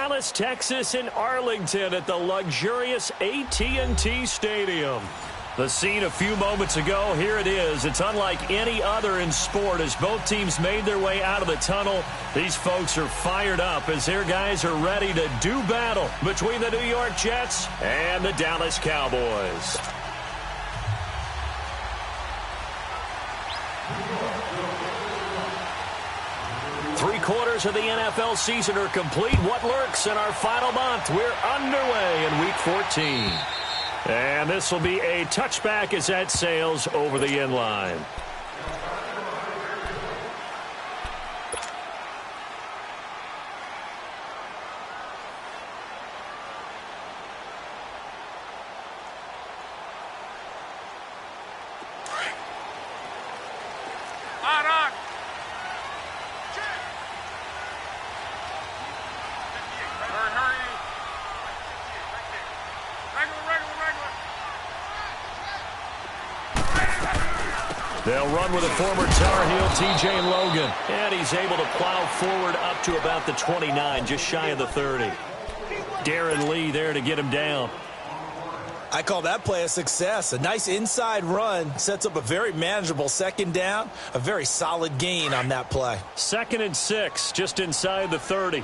Dallas, Texas, and Arlington at the luxurious AT&T Stadium. The scene a few moments ago, here it is. It's unlike any other in sport as both teams made their way out of the tunnel. These folks are fired up as their guys are ready to do battle between the New York Jets and the Dallas Cowboys. Three-quarters of the NFL season are complete. What lurks in our final month? We're underway in Week 14. And this will be a touchback as that sails over the end line. They'll run with a former Tar Heel, T.J. Logan. And he's able to plow forward up to about the 29, just shy of the 30. Darren Lee there to get him down. I call that play a success. A nice inside run sets up a very manageable second down. A very solid gain on that play. 2nd and 6, just inside the 30.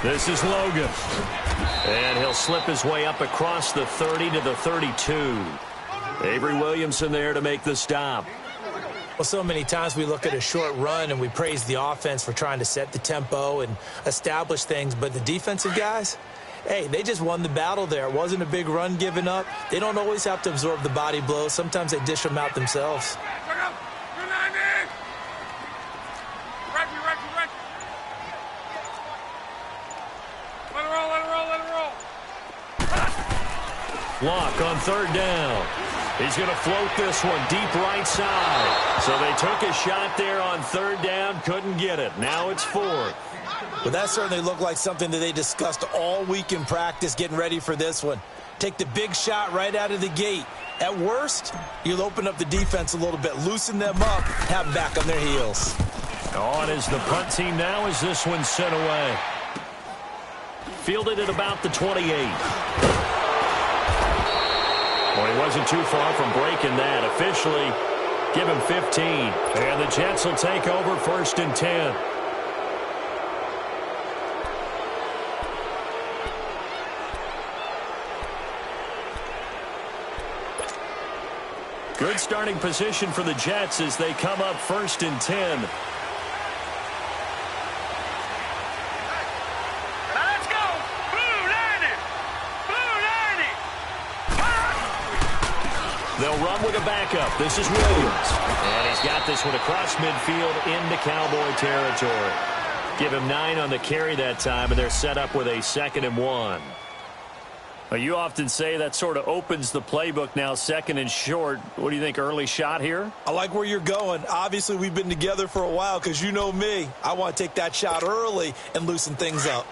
This is Logan. And he'll slip his way up across the 30 to the 32. Avery Williamson there to make the stop. Well, so many times we look at a short run and we praise the offense for trying to set the tempo and establish things. But the defensive guys, hey, they just won the battle there. It wasn't a big run given up. They don't always have to absorb the body blows. Sometimes they dish them out themselves. Lock on 3rd down. He's going to float this one deep right side. So they took a shot there on 3rd down, couldn't get it. Now it's 4th. Well, that certainly looked like something that they discussed all week in practice getting ready for this one. Take the big shot right out of the gate. At worst, you'll open up the defense a little bit, loosen them up, have them back on their heels. On is the punt team now as this one's sent away. Fielded at about the 28. Well, he wasn't too far from breaking that. Officially, give him 15. And the Jets will take over 1st and 10. Good starting position for the Jets as they come up 1st and 10. They'll run with a backup. This is Williams. And he's got this one across midfield into Cowboy territory. Give him 9 on the carry that time, and they're set up with a 2nd and 1. Well, you often say that sort of opens the playbook now, 2nd and short. What do you think, early shot here? I like where you're going. Obviously, we've been together for a while because you know me. I want to take that shot early and loosen things up.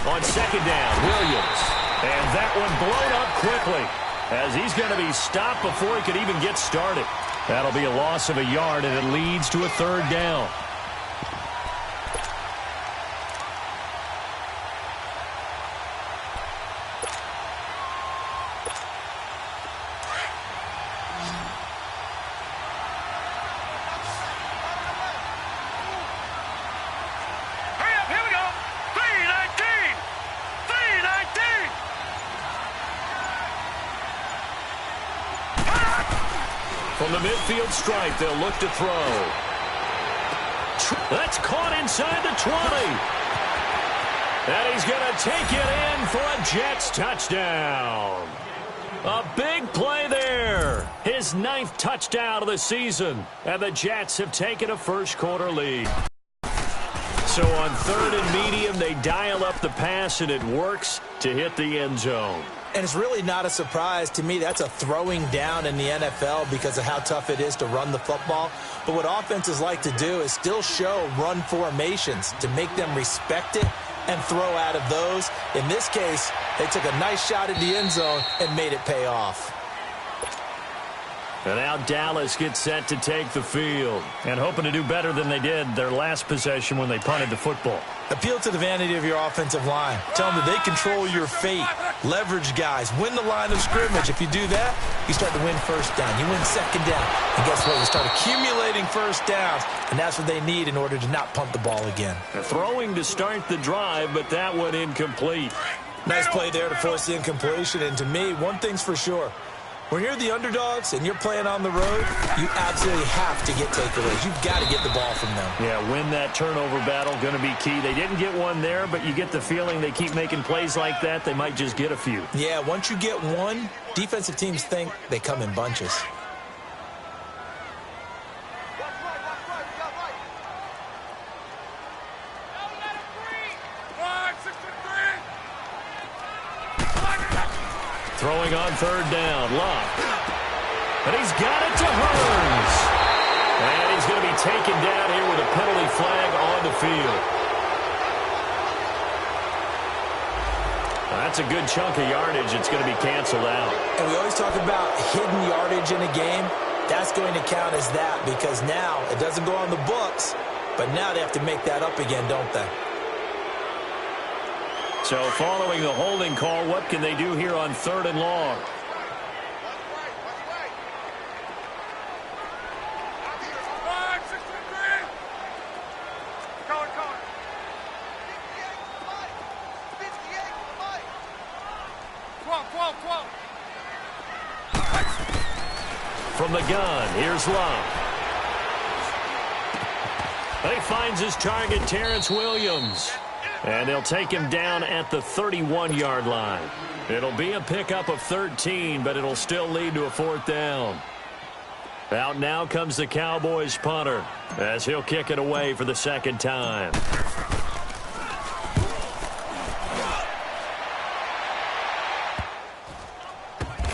On 2nd down, Williams. And that one blown up quickly as he's going to be stopped before he could even get started. That'll be a loss of a yard, and it leads to a 3rd down. From the midfield stripe, they'll look to throw. That's caught inside the 20. And he's going to take it in for a Jets touchdown. A big play there. His 9th touchdown of the season. And the Jets have taken a first quarter lead. So on 3rd and medium, they dial up the pass, and it works to hit the end zone. And it's really not a surprise to me. That's a throwing down in the NFL because of how tough it is to run the football. But what offenses like to do is still show run formations to make them respect it and throw out of those. In this case, they took a nice shot at the end zone and made it pay off. And now Dallas gets set to take the field and hoping to do better than they did their last possession when they punted the football. Appeal to the vanity of your offensive line. Tell them that they control your fate. Leverage guys. Win the line of scrimmage. If you do that, you start to win first down. You win second down. And guess what? You start accumulating first downs. And that's what they need in order to not punt the ball again. Throwing to start the drive, but that one incomplete. Nice play there to force the incompletion. And to me, one thing's for sure. When you're the underdogs and you're playing on the road, you absolutely have to get takeaways. You've got to get the ball from them. Yeah, win that turnover battle, going to be key. They didn't get one there, but you get the feeling they keep making plays like that, they might just get a few. Yeah, once you get one, defensive teams think they come in bunches. Throwing on 3rd down, Love. But he's got it to Hurns. And he's going to be taken down here with a penalty flag on the field. That's a good chunk of yardage. It's going to be canceled out. And we always talk about hidden yardage in a game. That's going to count as that because now it doesn't go on the books, but now they have to make that up again, don't they? So following the holding call, what can they do here on 3rd and long? From the gun, here's Love. And he finds his target, Terrence Williams. And they'll take him down at the 31-yard line. It'll be a pickup of 13, but it'll still lead to a 4th down. Out now comes the Cowboys punter as he'll kick it away for the 2nd time.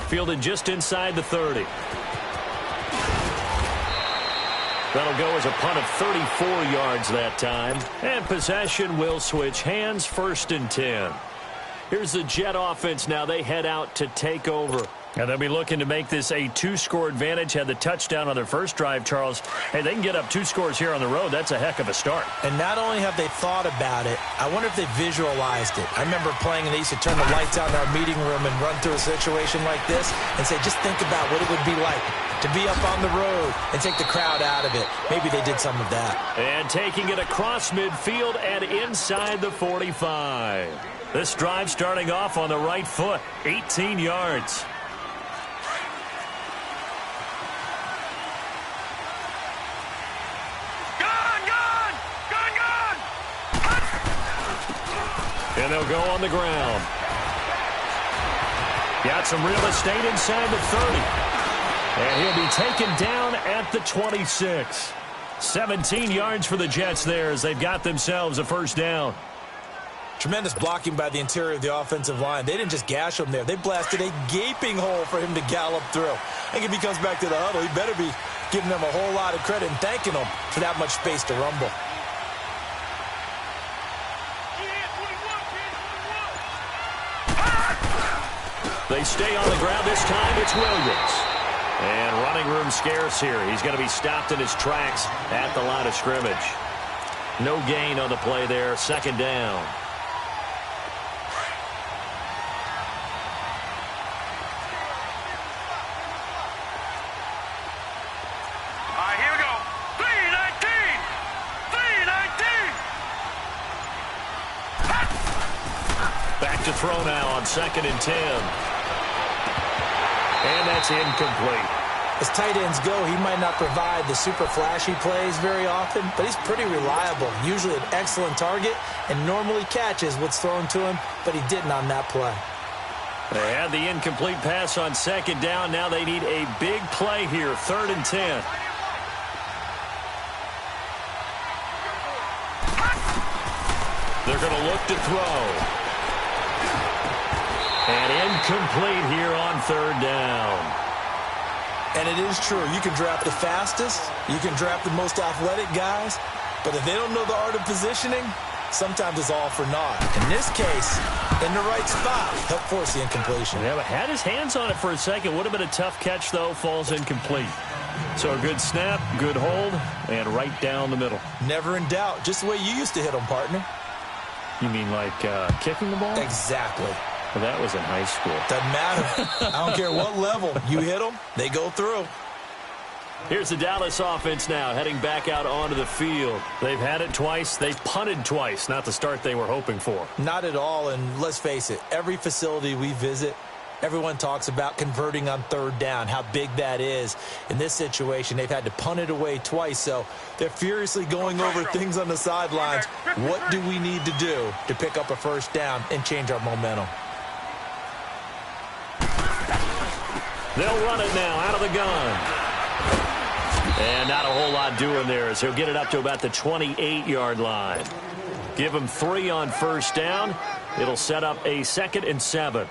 Fielded just inside the 30. That'll go as a punt of 34 yards that time. And possession will switch hands, 1st and 10. Here's the Jet offense now. They head out to take over. And they'll be looking to make this a 2-score advantage. Had the touchdown on their first drive, Charles. Hey, they can get up 2 scores here on the road. That's a heck of a start. And not only have they thought about it, I wonder if they visualized it. I remember playing and they used to turn the lights out in our meeting room and run through a situation like this and say, just think about what it would be like to be up on the road and take the crowd out of it. Maybe they did some of that. And taking it across midfield and inside the 45. This drive starting off on the right foot, 18 yards. And they'll go on the ground. Got some real estate inside the 30. And he'll be taken down at the 26. 17 yards for the Jets there as they've got themselves a 1st down. Tremendous blocking by the interior of the offensive line. They didn't just gash him there. They blasted a gaping hole for him to gallop through. I think if he comes back to the huddle, he better be giving them a whole lot of credit and thanking them for that much space to rumble. They stay on the ground. This time it's Williams. And running room scarce here. He's going to be stopped in his tracks at the line of scrimmage. No gain on the play there. 2nd down. Here we go. 319! 319! Back to throw now on 2nd and 10. And that's incomplete. As tight ends go, he might not provide the super flashy plays very often, but he's pretty reliable. Usually an excellent target and normally catches what's thrown to him, but he didn't on that play. They had the incomplete pass on 2nd down. Now they need a big play here, 3rd and 10. They're going to look to throw. And incomplete here on third down. And it is true. You can draft the fastest. You can draft the most athletic guys. But if they don't know the art of positioning, sometimes it's all for naught. In this case, in the right spot, help force the incompletion. Yeah, but had his hands on it for a second. Would have been a tough catch, though. Falls incomplete. So a good snap, good hold, and right down the middle. Never in doubt. Just the way you used to hit them, partner. You mean like kicking the ball? Exactly. Well, that was in high school. Doesn't matter. I don't care what level. You hit them, they go through. Here's the Dallas offense now, heading back out onto the field. They've had it twice. They've punted twice. Not the start they were hoping for. Not at all, and let's face it, every facility we visit, everyone talks about converting on third down, how big that is. In this situation, they've had to punt it away twice, so they're furiously going over things on the sidelines. What do we need to do to pick up a first down and change our momentum? They'll run it now out of the gun. And not a whole lot doing there as he'll get it up to about the 28-yard line. Give him 3 on first down. It'll set up a 2nd and 7.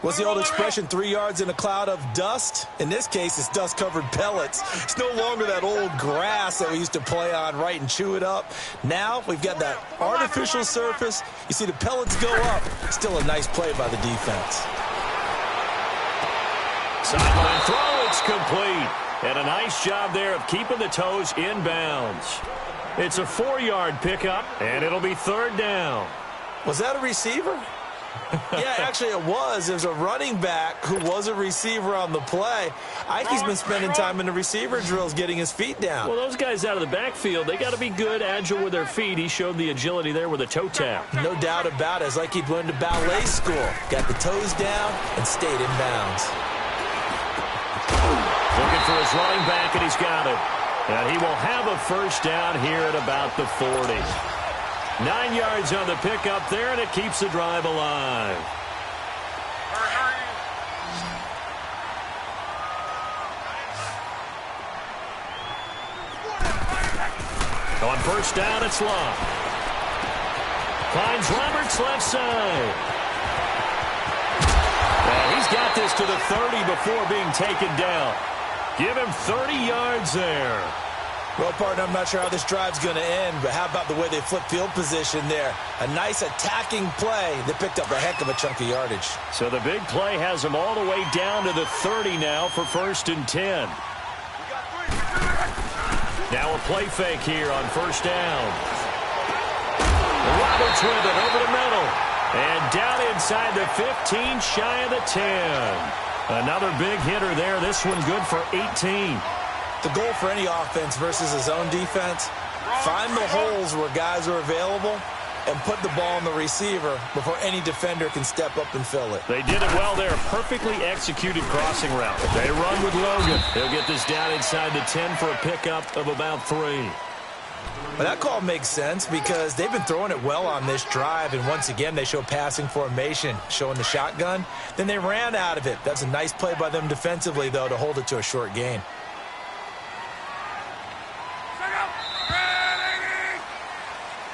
What's the old expression, 3 yards in a cloud of dust? In this case, it's dust-covered pellets. It's no longer that old grass that we used to play on, right, and chew it up. Now we've got that artificial surface. You see the pellets go up. Still a nice play by the defense. Sideline throw, it's complete. And a nice job there of keeping the toes in bounds. It's a 4-yard pickup, and it'll be third down. Was that a receiver? Yeah, actually it was. There's a running back who was a receiver on the play. Ike's been spending time in the receiver drills getting his feet down. Well, those guys out of the backfield, they got to be good, agile with their feet. He showed the agility there with a toe tap. No doubt about it. It's like he'd went to ballet school. Got the toes down and stayed in bounds. Looking for his running back, and he's got it. And he will have a first down here at about the 40. 9 yards on the pickup there, and it keeps the drive alive. On first down, it's Love. Finds Roberts left side. And he's got this to the 30 before being taken down. Give him 30 yards there. Well, partner, I'm not sure how this drive's going to end, but how about the way they flip field position there? A nice attacking play that picked up a heck of a chunk of yardage. So the big play has them all the way down to the 30 now for 1st and 10. Now a play fake here on first down. Roberts with it over the middle. And down inside the 15, shy of the 10. Another big hitter there. This one good for 18. The goal for any offense versus his own defense, find the holes where guys are available and put the ball on the receiver before any defender can step up and fill it. They did it well there. Perfectly executed crossing route. They run with Logan. They'll get this down inside the 10 for a pickup of about 3. But that call makes sense because they've been throwing it well on this drive, and once again they show passing formation, showing the shotgun. Then they ran out of it. That's a nice play by them defensively, though, to hold it to a short gain.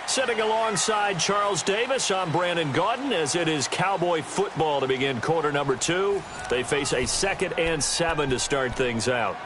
Sitting alongside Charles Davis, I'm Brandon Gaudin, as it is Cowboy football to begin quarter number 2. They face a 2nd and 7 to start things out.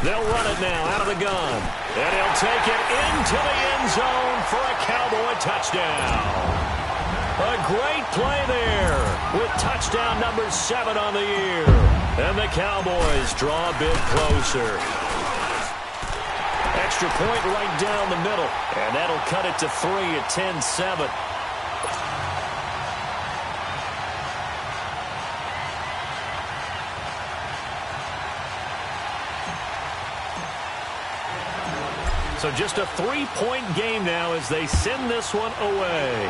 They'll run it now out of the gun. And he'll take it into the end zone for a Cowboy touchdown. A great play there with touchdown number 7 on the year. And the Cowboys draw a bit closer. Extra point right down the middle. And that'll cut it to 3 at 10-7. So just a 3-point game now as they send this one away.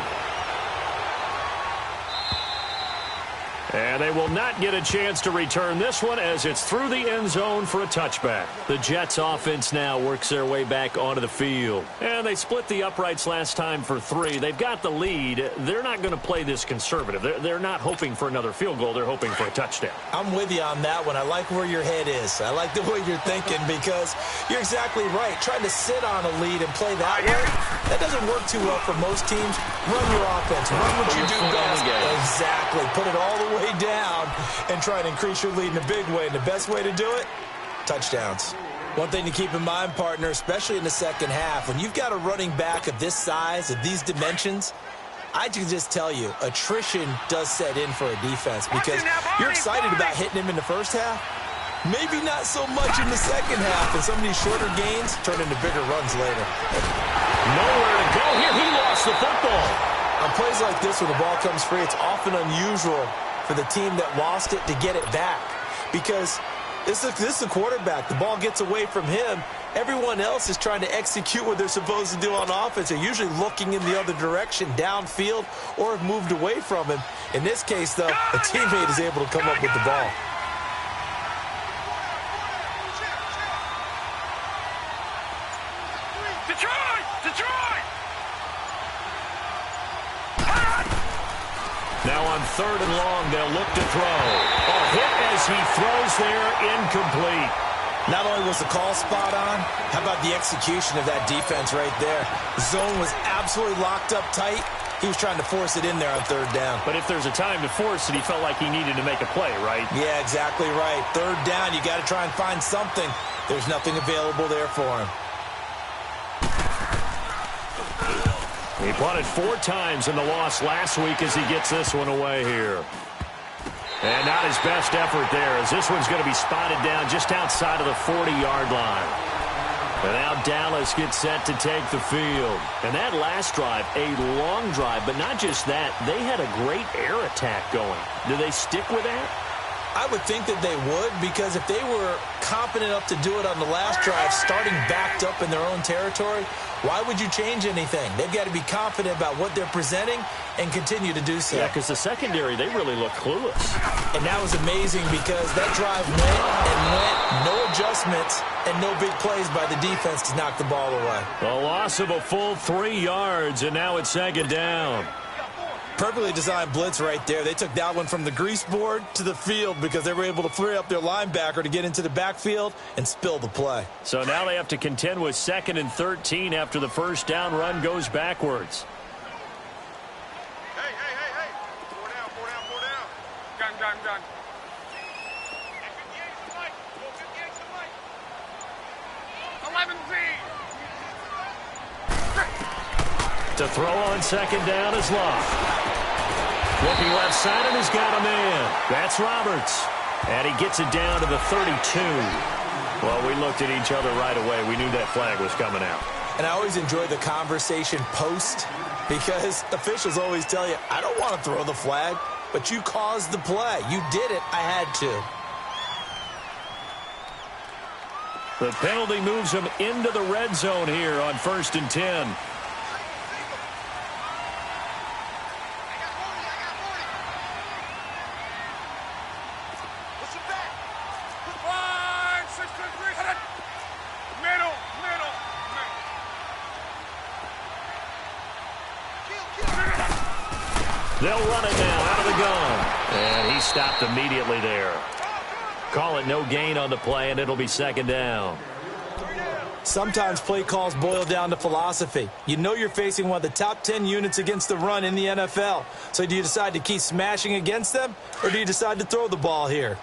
And they will not get a chance to return this one as it's through the end zone for a touchback. The Jets offense now works their way back onto the field. And they split the uprights last time for 3. They've got the lead. They're not going to play this conservative. They're not hoping for another field goal. They're hoping for a touchdown. I'm with you on that one. I like where your head is. I like the way you're thinking because you're exactly right. Trying to sit on a lead and play that way, that doesn't work too well for most teams. Run your offense. Run what you do best. Exactly. Put it all the way down and try and increase your lead in a big way. And the best way to do it, touchdowns. One thing to keep in mind, partner, especially in the second half, when you've got a running back of this size, of these dimensions, I can just tell you, attrition does set in for a defense because you're excited about hitting him in the first half. Maybe not so much in the second half, and some of these shorter gains turn into bigger runs later. Nowhere to go here. He lost the football. On plays like this where the ball comes free, it's often unusual for the team that lost it to get it back because this is the quarterback. The ball gets away from him. Everyone else is trying to execute what they're supposed to do on offense. They're usually looking in the other direction, downfield, or have moved away from him. In this case, though, a teammate is able to come up with the ball. Now on 3rd and long, they'll look to throw. A hit as he throws there, incomplete. Not only was the call spot on, how about the execution of that defense right there? The zone was absolutely locked up tight. He was trying to force it in there on 3rd down. But if there's a time to force it, he felt like he needed to make a play, right? Yeah, exactly right. 3rd down, you got to try and find something. There's nothing available there for him. He punted 4 times in the loss last week as he gets this one away here. And not his best effort there as this one's going to be spotted down just outside of the 40-yard line. And now Dallas gets set to take the field. And that last drive, a long drive, but not just that. They had a great air attack going. Do they stick with that? I would think that they would because if they were competent enough to do it on the last drive, starting backed up in their own territory, why would you change anything? They've got to be confident about what they're presenting and continue to do so. Yeah, because the secondary, they really look clueless. And that was amazing because that drive went and went, no adjustments, and no big plays by the defense to knock the ball away. A loss of a full 3 yards, and now it's 2nd down. Perfectly designed blitz right there. They took that one from the grease board to the field because they were able to free up their linebacker to get into the backfield and spill the play. So now they have to contend with 2nd and 13 after the first down run goes backwards. Hey. 4 down. Gun. To throw on 2nd down is Love. Looking left side and has got a man. That's Roberts. And he gets it down to the 32. Well, we looked at each other right away. We knew that flag was coming out. And I always enjoy the conversation post because officials always tell you, I don't want to throw the flag, but you caused the play. You did it. I had to. The penalty moves him into the red zone here on 1st and 10. They'll run it now out of the gun. And he stopped immediately there. Call it no gain on the play, and it'll be 2nd down. Sometimes play calls boil down to philosophy. You know you're facing one of the top 10 units against the run in the NFL. So do you decide to keep smashing against them, or do you decide to throw the ball here?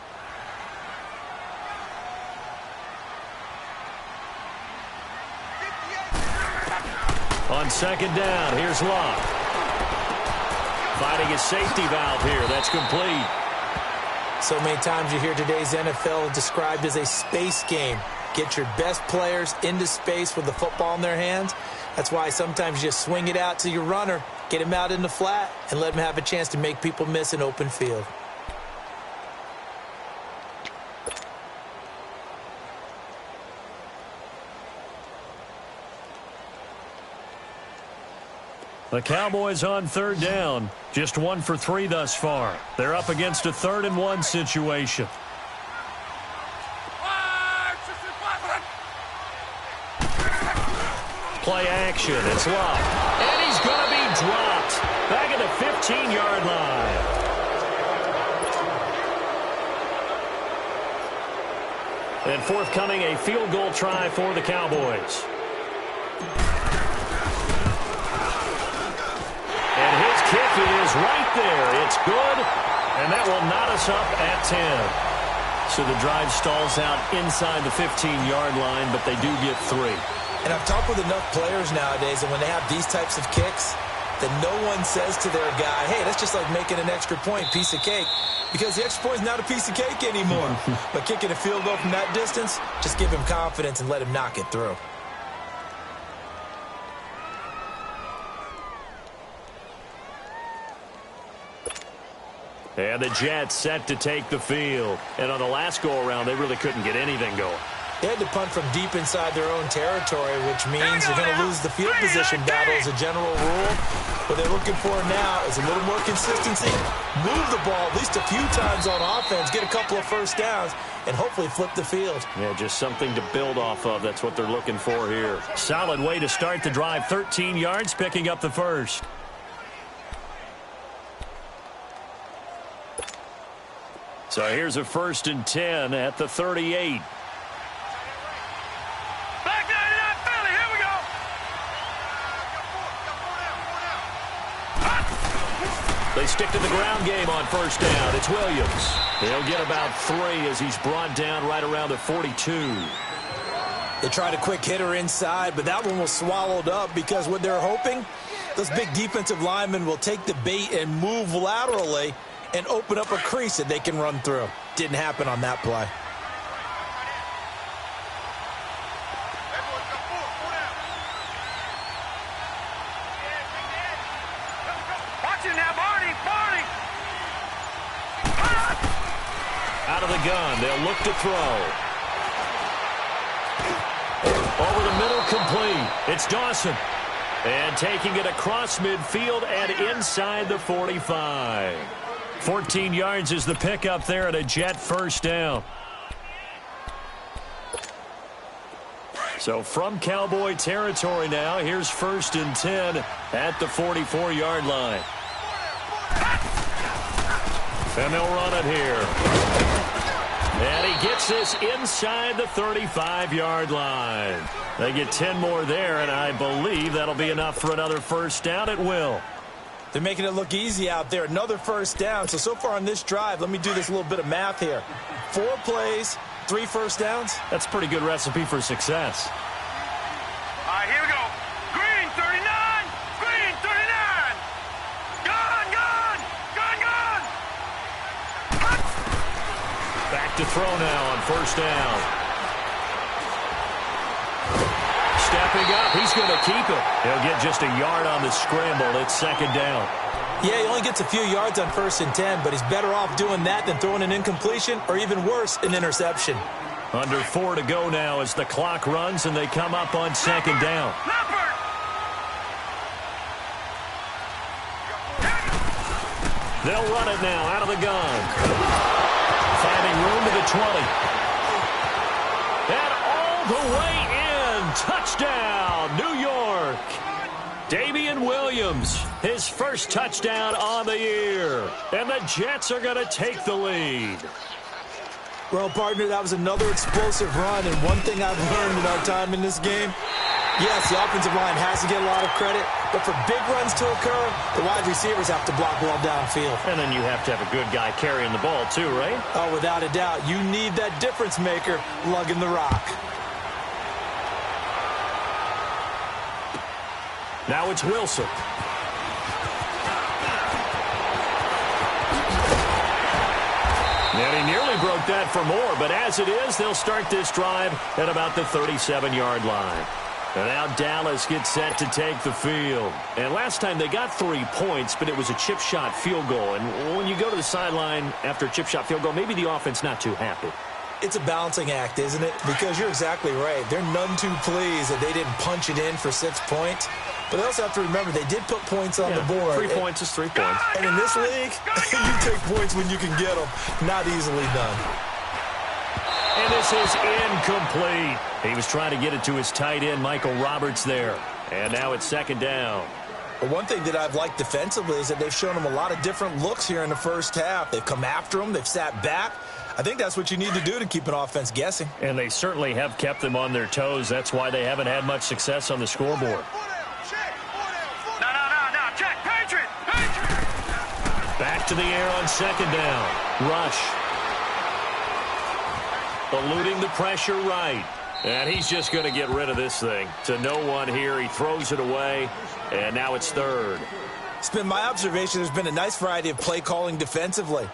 On 2nd down, here's Love. Finding a safety valve here. That's complete. So many times you hear today's NFL described as a space game. Get your best players into space with the football in their hands. That's why sometimes you just swing it out to your runner, get him out in the flat, and let him have a chance to make people miss an open field. The Cowboys on third down. Just 1 for 3 thus far. They're up against a 3rd-and-1 situation. Play action. It's Love. And he's going to be dropped. Back at the 15-yard line. And forthcoming, a field goal try for the Cowboys. And his kick is right there. It's good, and that will knot us up at 10. So the drive stalls out inside the 15-yard line, but they do get 3. And I've talked with enough players nowadays, and when they have these types of kicks, that no one says to their guy, hey, that's just like making an extra point, piece of cake. Because the extra point is not a piece of cake anymore. But kicking a field goal from that distance, just give him confidence and let him knock it through. And the Jets set to take the field. And on the last go-around, they really couldn't get anything going. They had to punt from deep inside their own territory, which means they're going to lose the field position battle as a general rule. What they're looking for now is a little more consistency, move the ball at least a few times on offense, get a couple of first downs, and hopefully flip the field. Yeah, just something to build off of. That's what they're looking for here. Solid way to start the drive. 13 yards, picking up the first. So here's a 1st and 10 at the 38. They stick to the ground game on 1st down. It's Williams. He'll get about 3 as he's brought down right around the 42. They tried a quick hitter inside, but that one was swallowed up because what they're hoping, those big defensive linemen will take the bait and move laterally and open up a crease that they can run through. Didn't happen on that play. Out of the gun, they'll look to throw. Over the middle, complete. It's Dawson. And taking it across midfield and inside the 45. 14 yards is the pickup there at a Jet 1st down. So from Cowboy territory now, here's 1st and 10 at the 44-yard line. And they'll run it here. And he gets this inside the 35-yard line. They get 10 more there, and I believe that'll be enough for another 1st down. It will. They're making it look easy out there. Another 1st down. So far on this drive, let me do this little bit of math here. 4 plays, 3 1st downs. That's a pretty good recipe for success. All right, here we go. Green 39. Green 39. Gun, gun. Gun, gun. Back to throw now on 1st down. Stepping up, he's going to keep it. He'll get just a yard on the scramble. It's 2nd down. Yeah, he only gets a few yards on 1st and 10, but he's better off doing that than throwing an incompletion or even worse, an interception. Under 4 to go now as the clock runs and they come up on 2nd down. They'll run it now out of the gun. Finding room to the 20. And all the way in. Touchdown, New York. Damian Williams, his 1st touchdown on the year. And the Jets are going to take the lead. Well, partner, that was another explosive run, and one thing I've learned in our time in this game, yes, the offensive line has to get a lot of credit, but for big runs to occur, the wide receivers have to block well downfield. And then you have to have a good guy carrying the ball too, right? Oh, without a doubt. You need that difference maker lugging the rock. Now it's Wilson. And he nearly broke that for more, but as it is, they'll start this drive at about the 37-yard line. And now Dallas gets set to take the field. And last time they got 3 points, but it was a chip shot field goal. And when you go to the sideline after a chip shot field goal, maybe the offense not too happy. It's a balancing act, isn't it? Because you're exactly right. They're none too pleased that they didn't punch it in for 6 points. But they also have to remember they did put points on the board. 3 points is 3 points. And in this league, you take points when you can get them. Not easily done. And this is incomplete. He was trying to get it to his tight end, Michael Roberts, there. And now it's 2nd down. But one thing that I've liked defensively is that they've shown him a lot of different looks here in the first half. They've come after him. They've sat back. I think that's what you need to do to keep an offense guessing. And they certainly have kept them on their toes. That's why they haven't had much success on the scoreboard. No, check, Patriot. Back to the air on 2nd down. Rush. Eluding the pressure right. And he's just going to get rid of this thing. To no one here. He throws it away. And now it's 3rd. It's been my observation there's been a nice variety of play calling defensively.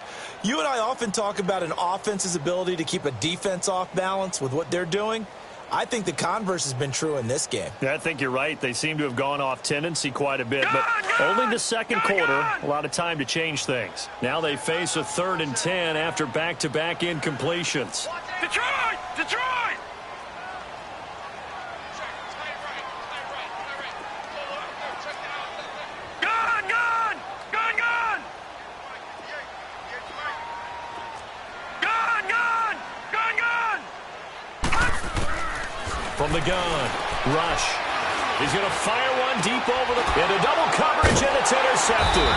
You and I often talk about an offense's ability to keep a defense off balance with what they're doing. I think the converse has been true in this game. Yeah, I think you're right. They seem to have gone off tendency quite a bit, but only the 2nd quarter, a lot of time to change things. Now they face a 3rd and 10 after back-to-back incompletions. Detroit! From the gun, Rush. He's going to fire one deep over into double coverage, and it's intercepted.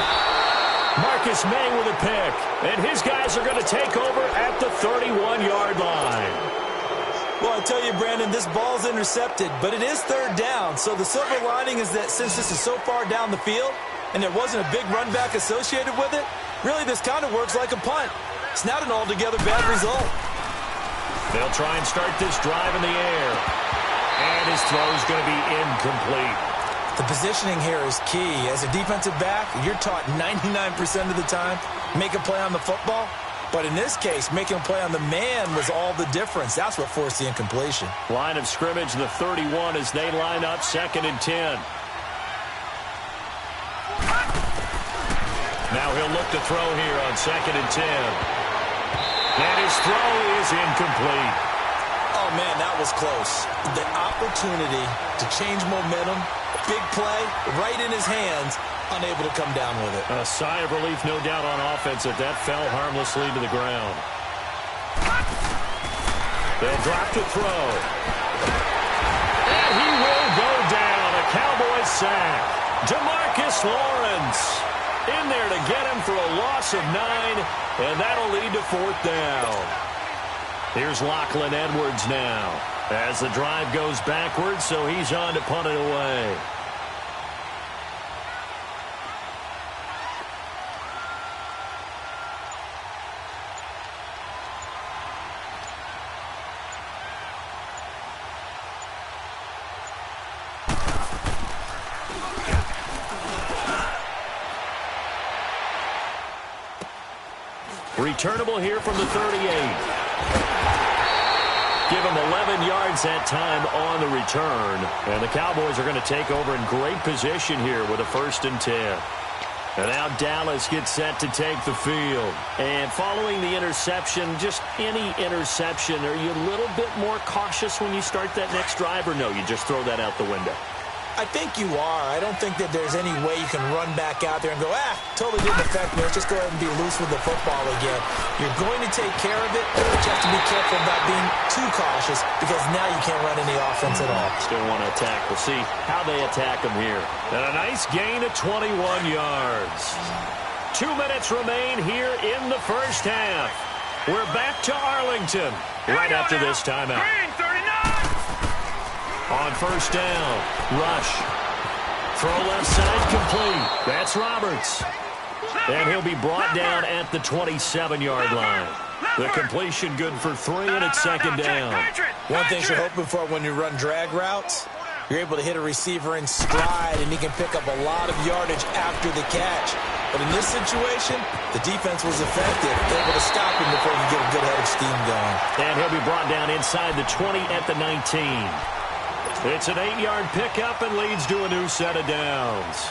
Marcus May with a pick, and his guys are going to take over at the 31-yard line. Well, I tell you, Brandon, this ball's intercepted, but it is 3rd down. So the silver lining is that since this is so far down the field and there wasn't a big run back associated with it, really this kind of works like a punt. It's not an altogether bad result. They'll try and start this drive in the air. And his throw is going to be incomplete. The positioning here is key. As a defensive back, you're taught 99% of the time, make a play on the football. But in this case, making a play on the man was all the difference. That's what forced the incompletion. Line of scrimmage, the 31 as they line up 2nd and 10. Now he'll look to throw here on 2nd and 10. And his throw is incomplete. Oh, man, that was close. The opportunity to change momentum, big play, right in his hands, unable to come down with it. A sigh of relief, no doubt, on offense that fell harmlessly to the ground. They'll drop to throw. And he will go down. A Cowboys sack. DeMarcus Lawrence in there to get him for a loss of 9, and that'll lead to 4th down. Here's Lachlan Edwards now as the drive goes backwards, so he's on to punt it away. Returnable here from the 38. Give him 11 yards that time on the return. And the Cowboys are going to take over in great position here with a 1st and 10. And now Dallas gets set to take the field. And following the interception, just any interception, are you a little bit more cautious when you start that next drive, or no, you just throw that out the window? I think you are. I don't think that there's any way you can run back out there and go, totally didn't affect me. Let's just go ahead and be loose with the football again. You're going to take care of it, but you have to be careful about being too cautious because now you can't run any offense at all. Still want to attack. We'll see how they attack them here. And a nice gain of 21 yards. 2 minutes remain here in the first half. We're back to Arlington right after this timeout. On 1st down, Rush. Throw left side complete. That's Roberts. And he'll be brought down at the 27-yard line. The completion good for 3, and it's 2nd down. One thing you're hoping for when you run drag routes, you're able to hit a receiver in stride, and he can pick up a lot of yardage after the catch. But in this situation, the defense was effective, able to stop him before he could get a good head of steam going. And he'll be brought down inside the 20 at the 19. It's an 8-yard pickup and leads to a new set of downs.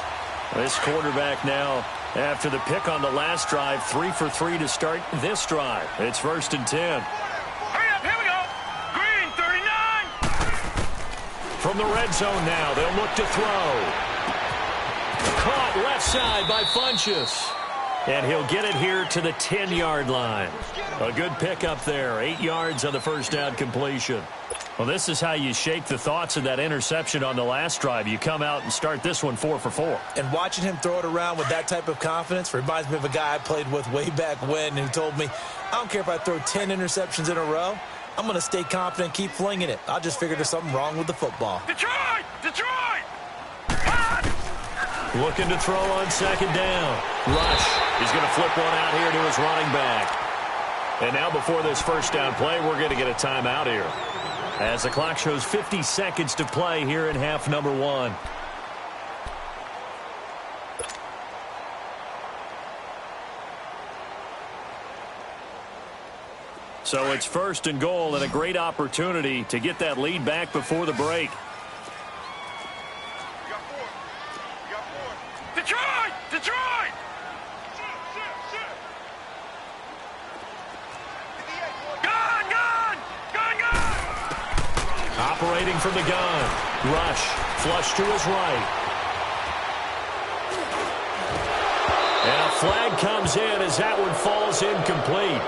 This quarterback now, after the pick on the last drive, 3 for 3 to start this drive. It's 1st and 10. Hurry up, From the red zone now, they'll look to throw. Caught left side by Funchess. And he'll get it here to the 10-yard line. A good pickup there. 8 yards on the first down completion. Well, this is how you shake the thoughts of that interception on the last drive. You come out and start this one 4 for 4. And watching him throw it around with that type of confidence reminds me of a guy I played with way back when who told me, I don't care if I throw 10 interceptions in a row. I'm going to stay confident, keep flinging it. I just figured there's something wrong with the football. Detroit! Detroit! Looking to throw on second down. Rush. He's going to flip one out here to his running back. And now before this first down play, we're going to get a timeout here, as the clock shows 50 seconds to play here in half number 1. So it's first and goal, and a great opportunity to get that lead back before the break. Detroit! Detroit! Gun! Gun! Gun! Gun! Operating from the gun. Rush. Flush to his right. And a flag comes in as that one falls incomplete.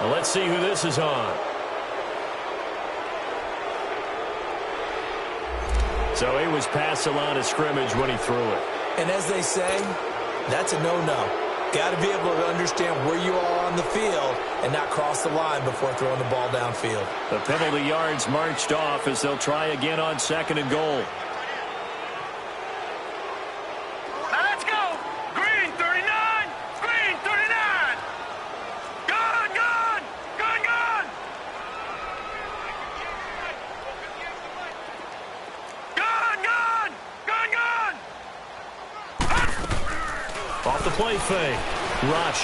Well, let's see who this is on. So he was past the line of scrimmage when he threw it. And as they say, that's a no-no. Got to be able to understand where you are on the field and not cross the line before throwing the ball downfield. The penalty yards marched off as they'll try again on second and goal. Now let's go! Green 39! Green 39! Gun! Gun! Gun! Gun! Gun! Gun! Gun! Gun! Off the play fake. Rush.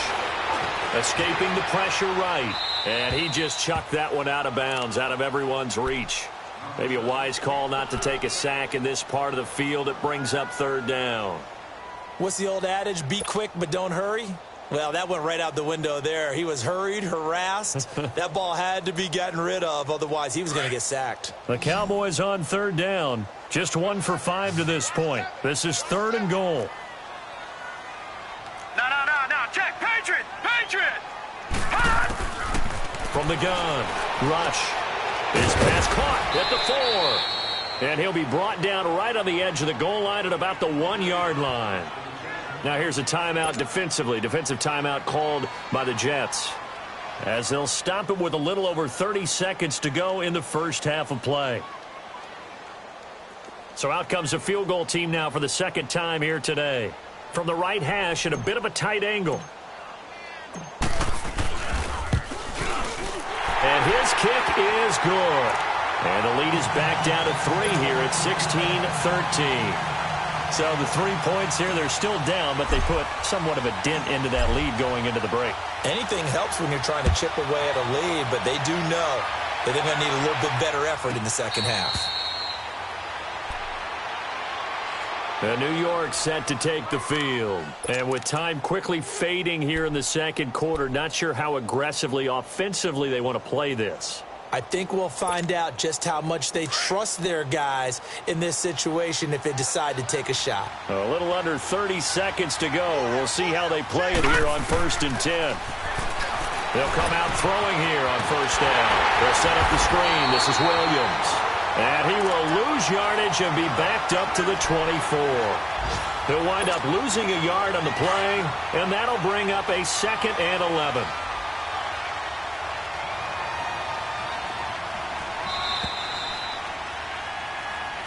Escaping the pressure right. And he just chucked that one out of bounds, out of everyone's reach. Maybe a wise call not to take a sack in this part of the field. It brings up third down. What's the old adage? Be quick, but don't hurry? Well, that went right out the window there. He was hurried, harassed. That ball had to be gotten rid of, otherwise he was going to get sacked. The Cowboys on third down. Just 1 for 5 to this point. This is third and goal. No, check! Patriot! Patriot! From the gun, Rush. His pass caught at the 4. And he'll be brought down right on the edge of the goal line at about the 1-yard line. Now here's a timeout defensively. Defensive timeout called by the Jets, as they'll stop it with a little over 30 seconds to go in the first half of play. So out comes a field goal team now for the second time here today. From the right hash at a bit of a tight angle. And his kick is good. And the lead is back down to 3 here at 16-13. So the 3 points here, they're still down, but they put somewhat of a dent into that lead going into the break. Anything helps when you're trying to chip away at a lead, but they do know that they're going to need a little bit better effort in the second half. And New York set to take the field. And with time quickly fading here in the second quarter, not sure how aggressively, offensively they want to play this. I think we'll find out just how much they trust their guys in this situation if they decide to take a shot. A little under 30 seconds to go. We'll see how they play it here on 1st and 10. They'll come out throwing here on first down. They'll set up the screen. This is Williams. And he will lose yardage and be backed up to the 24. He'll wind up losing a yard on the play, and that'll bring up a 2nd and 11.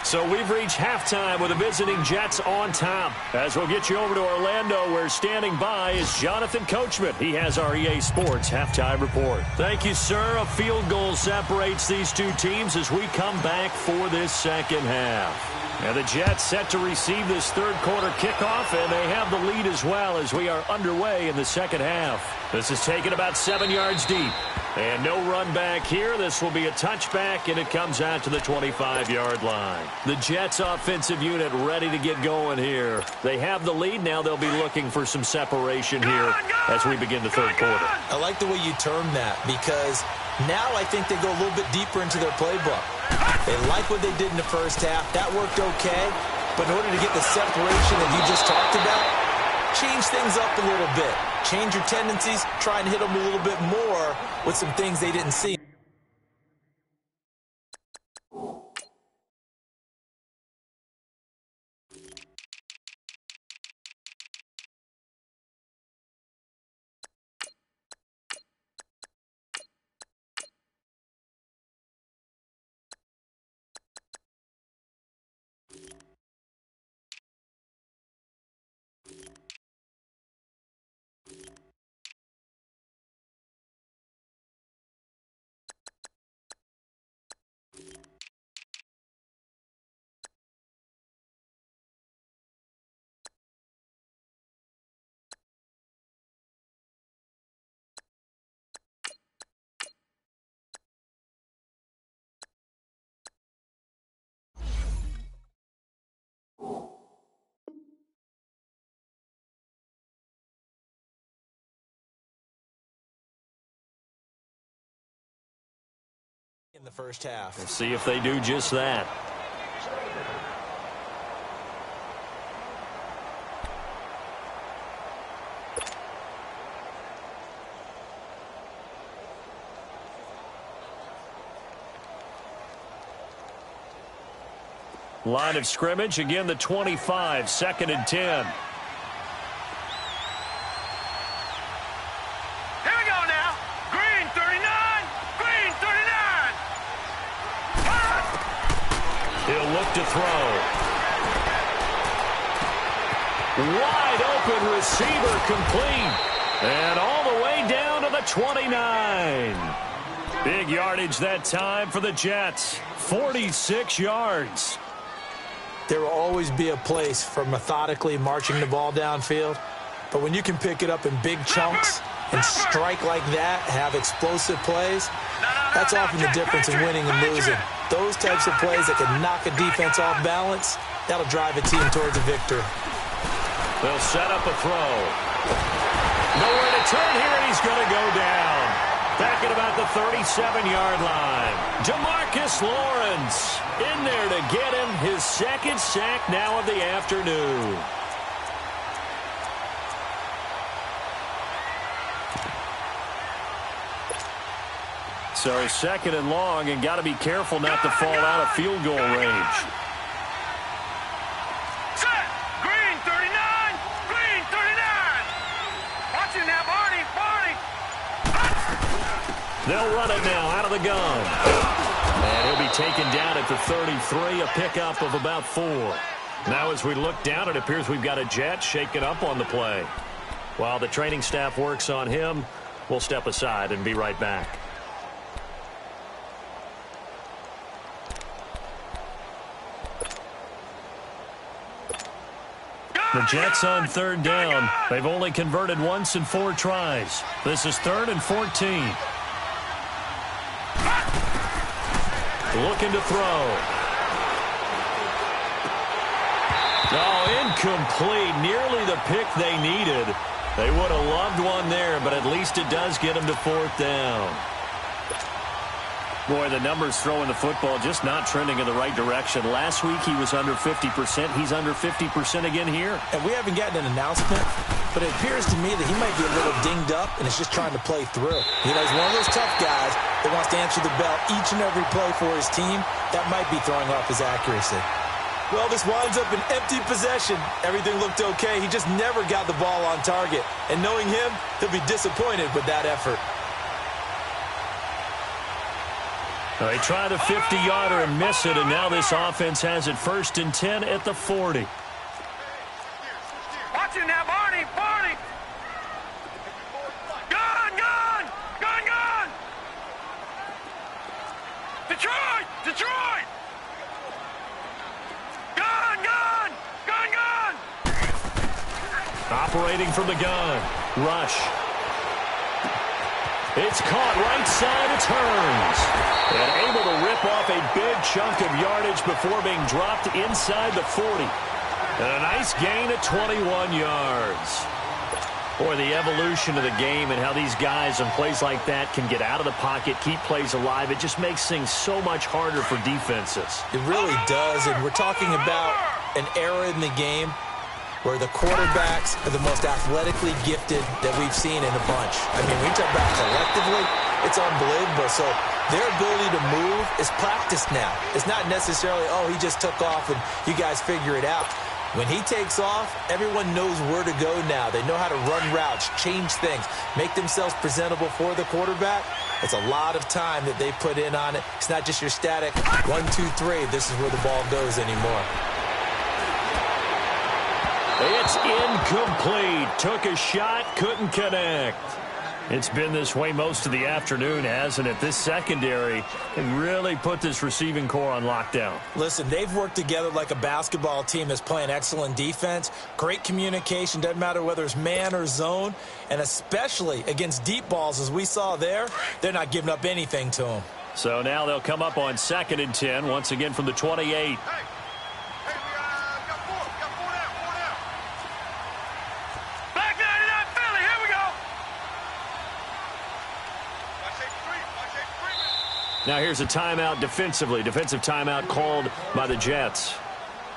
So we've reached halftime with the visiting Jets on top. As we'll get you over to Orlando, where standing by is Jonathan Coachman. He has our EA Sports halftime report. Thank you, sir. A field goal separates these two teams as we come back for this second half. And the Jets set to receive this third quarter kickoff, and they have the lead as well as we are underway in the second half. This is taken about 7 yards deep. And no run back here. This will be a touchback, and it comes out to the 25-yard line. The Jets offensive unit ready to get going here. They have the lead. Now they'll be looking for some separation here as we begin the third quarter. I like the way you term that, because Now I think they go a little bit deeper into their playbook. They like what they did in the first half. That worked okay. But in order to get the separation that you just talked about, change things up a little bit. Change your tendencies. Try and hit them a little bit more with some things they didn't see. In the first half. We'll see if they do just that. Line of scrimmage, again the 25, 2nd and 10. He'll look to throw. Wide open receiver complete. And all the way down to the 29. Big yardage that time for the Jets. 46 yards. There will always be a place for methodically marching the ball downfield. But when you can pick it up in big chunks and strike like that, have explosive plays, that's often the difference in winning and losing. Those types of plays that can knock a defense off balance, that'll drive a team towards a victory. They'll set up a throw. Nowhere to turn here, and he's going to go down. Back at about the 37-yard line. Demarcus Lawrence in there to get him his 2nd sack now of the afternoon. So 2nd and long, and got to be careful not to fall out of field goal range. Set. Green 39. Green 39. Watching now, Barney. Barney. They'll run it now out of the gun. And he'll be taken down at the 33, a pickup of about 4. Now as we look down, it appears we've got a Jet shaken up on the play. While the training staff works on him, we'll step aside and be right back. The Jets on 3rd down. They've only converted once in 4 tries. This is 3rd and 14. Looking to throw. Oh, incomplete. Nearly the pick they needed. They would have loved one there, but at least it does get them to 4th down. Boy, the numbers throwing the football just not trending in the right direction. Last week he was under 50%. He's under 50% again here. And we haven't gotten an announcement, but it appears to me that he might be a little dinged up and is just trying to play through. You know, he's one of those tough guys that wants to answer the bell each and every play for his team. That might be throwing off his accuracy. Well, this winds up an empty possession. Everything looked okay. He just never got the ball on target. And knowing him, he'll be disappointed with that effort. They try the 50-yarder and miss it, and now this offense has it 1st and 10 at the 40. Watch it now, Barney. Barney. Gun, gun. Gun, gun. Detroit. Detroit. Gun, gun. Gun, gun. Operating from the gun. Rush. It's caught right side, it turns. And able to rip off a big chunk of yardage before being dropped inside the 40. And a nice gain at 21 yards. Boy, the evolution of the game and how these guys on plays like that can get out of the pocket, keep plays alive, it just makes things so much harder for defenses. It really does, and we're talking about an era in the game where the quarterbacks are the most athletically gifted that we've seen in a bunch. I mean, we talk about collectively, it's unbelievable. So their ability to move is practiced now. It's not necessarily, oh, he just took off and you guys figure it out. When he takes off, everyone knows where to go now. They know how to run routes, change things, make themselves presentable for the quarterback. It's a lot of time that they put in on it. It's not just your static 1, 2, 3. This is where the ball goes anymore. It's incomplete. Took a shot, couldn't connect. It's been this way most of the afternoon, hasn't it? This secondary can really put this receiving core on lockdown. Listen, they've worked together like a basketball team that's playing excellent defense. Great communication, doesn't matter whether it's man or zone. And especially against deep balls, as we saw there, they're not giving up anything to them. So now they'll come up on 2nd and 10, once again from the 28. Now here's a timeout defensively. Defensive timeout called by the Jets.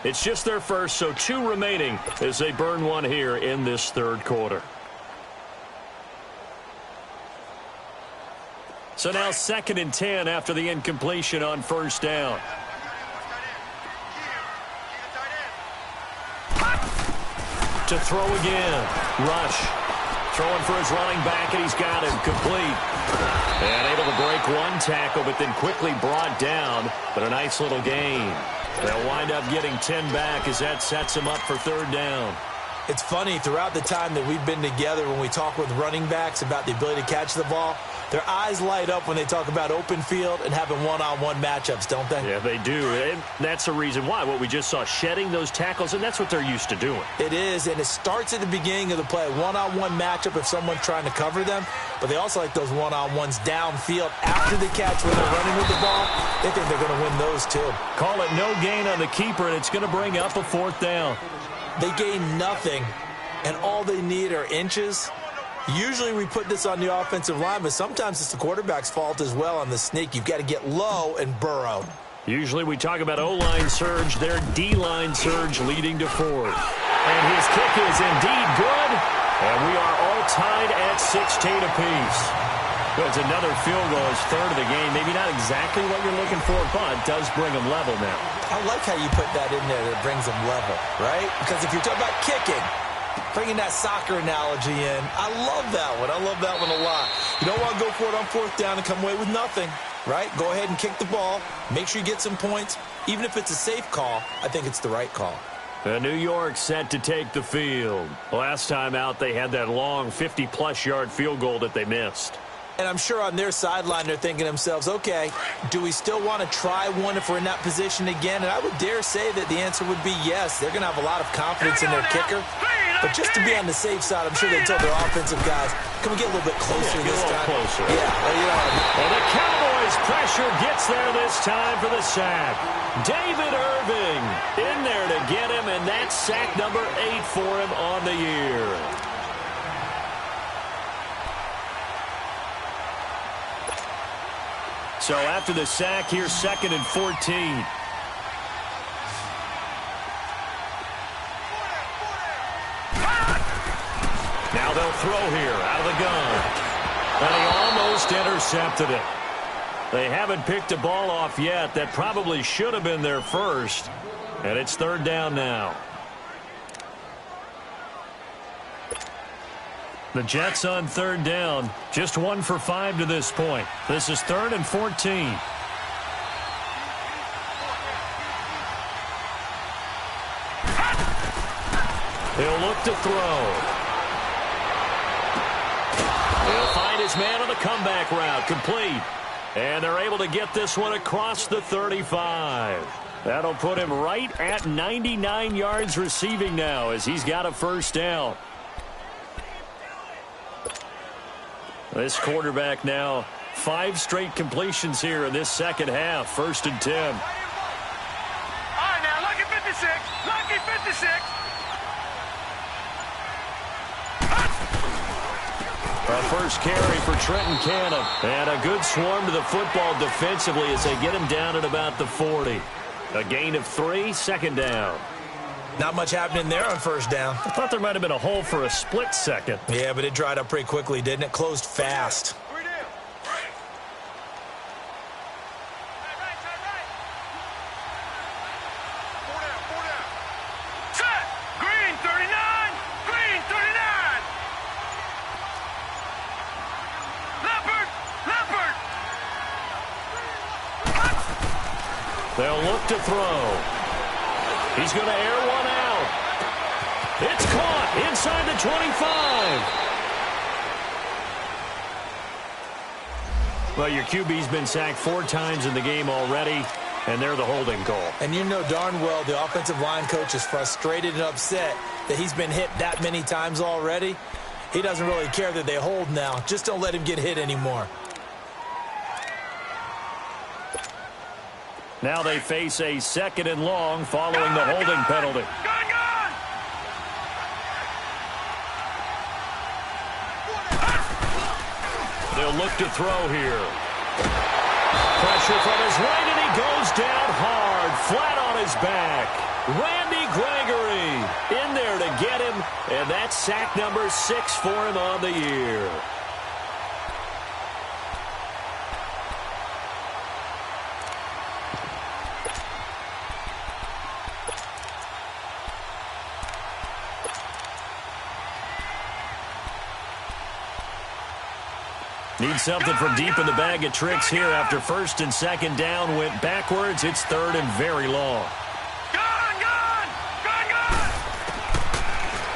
It's just their first, so 2 remaining as they burn one here in this 3rd quarter. So now 2nd and 10 after the incompletion on 1st down. To throw again. Rush. Throwing for his running back, and he's got him complete. And able to break one tackle, but then quickly brought down. But a nice little gain. They'll wind up getting 10 back as that sets him up for 3rd down. It's funny, throughout the time that we've been together, when we talk with running backs about the ability to catch the ball, their eyes light up when they talk about open field and having one-on-one matchups, don't they? Yeah, they do. And that's the reason why. What we just saw, shedding those tackles, and that's what they're used to doing. It is, and it starts at the beginning of the play. One-on-one matchup if someone's trying to cover them, but they also like those one-on-ones downfield after the catch when they're running with the ball. They think they're going to win those too. Call it no gain on the keeper, and it's going to bring up a 4th down. They gain nothing, and all they need are inches. Usually we put this on the offensive line, but sometimes it's the quarterback's fault as well on the sneak. You've got to get low and burrow. Usually we talk about O-line surge, their D-line surge leading to 4th. And his kick is indeed good, and we are all tied at 16 apiece. Well, it's another field goal, his 3rd of the game. Maybe not exactly what you're looking for, but does bring them level now. I like how you put that in there that brings them level, right? Because if you're talking about kicking, bringing that soccer analogy in, I love that one. I love that one a lot. You don't want to go for it on 4th down and come away with nothing, right? Go ahead and kick the ball. Make sure you get some points. Even if it's a safe call, I think it's the right call. New York set to take the field. Last time out, they had that long 50-plus yard field goal that they missed. And I'm sure on their sideline they're thinking to themselves, okay, do we still want to try one if we're in that position again? And I would dare say that the answer would be yes. They're going to have a lot of confidence in their kicker. But just to be on the safe side, I'm sure they told their offensive guys, can we get a little bit closer this time? Closer. Yeah, well, you know what I mean. Well, the Cowboys pressure gets there this time for the sack. David Irving in there to get him, and that's sack number 8 for him on the year. So after the sack, here's 2nd and 14. Now they'll throw here out of the gun. And he almost intercepted it. They haven't picked a ball off yet. That probably should have been their first. And it's 3rd down now. The Jets on 3rd down, just 1 for 5 to this point. This is 3rd and 14. He'll look to throw. He'll find his man on the comeback route, complete. And they're able to get this one across the 35. That'll put him right at 99 yards receiving now as he's got a 1st down. This quarterback now 5 straight completions here in this 2nd half. 1st and 10. All right, now, lucky 56. Lucky 56. A first carry for Trenton Cannon. And a good swarm to the football defensively as they get him down at about the 40. A gain of 3, second down. Not much happening there on first down. I thought there might have been a hole for a split second. Yeah, but it dried up pretty quickly, didn't it? Closed fast. They'll look to throw. He's going to air one out. It's caught inside the 25. Well, your QB's been sacked 4 times in the game already, and they're the holding call. And you know darn well the offensive line coach is frustrated and upset that he's been hit that many times already. He doesn't really care that they hold now. Just don't let him get hit anymore. Now they face a 2nd and long following the holding penalty. They'll look to throw here. Pressure from his right, and he goes down hard, flat on his back. Randy Gregory in there to get him, and that's sack number 6 for him on the year. Need something from deep in the bag of tricks here after 1st and 2nd down went backwards. It's 3rd and very long.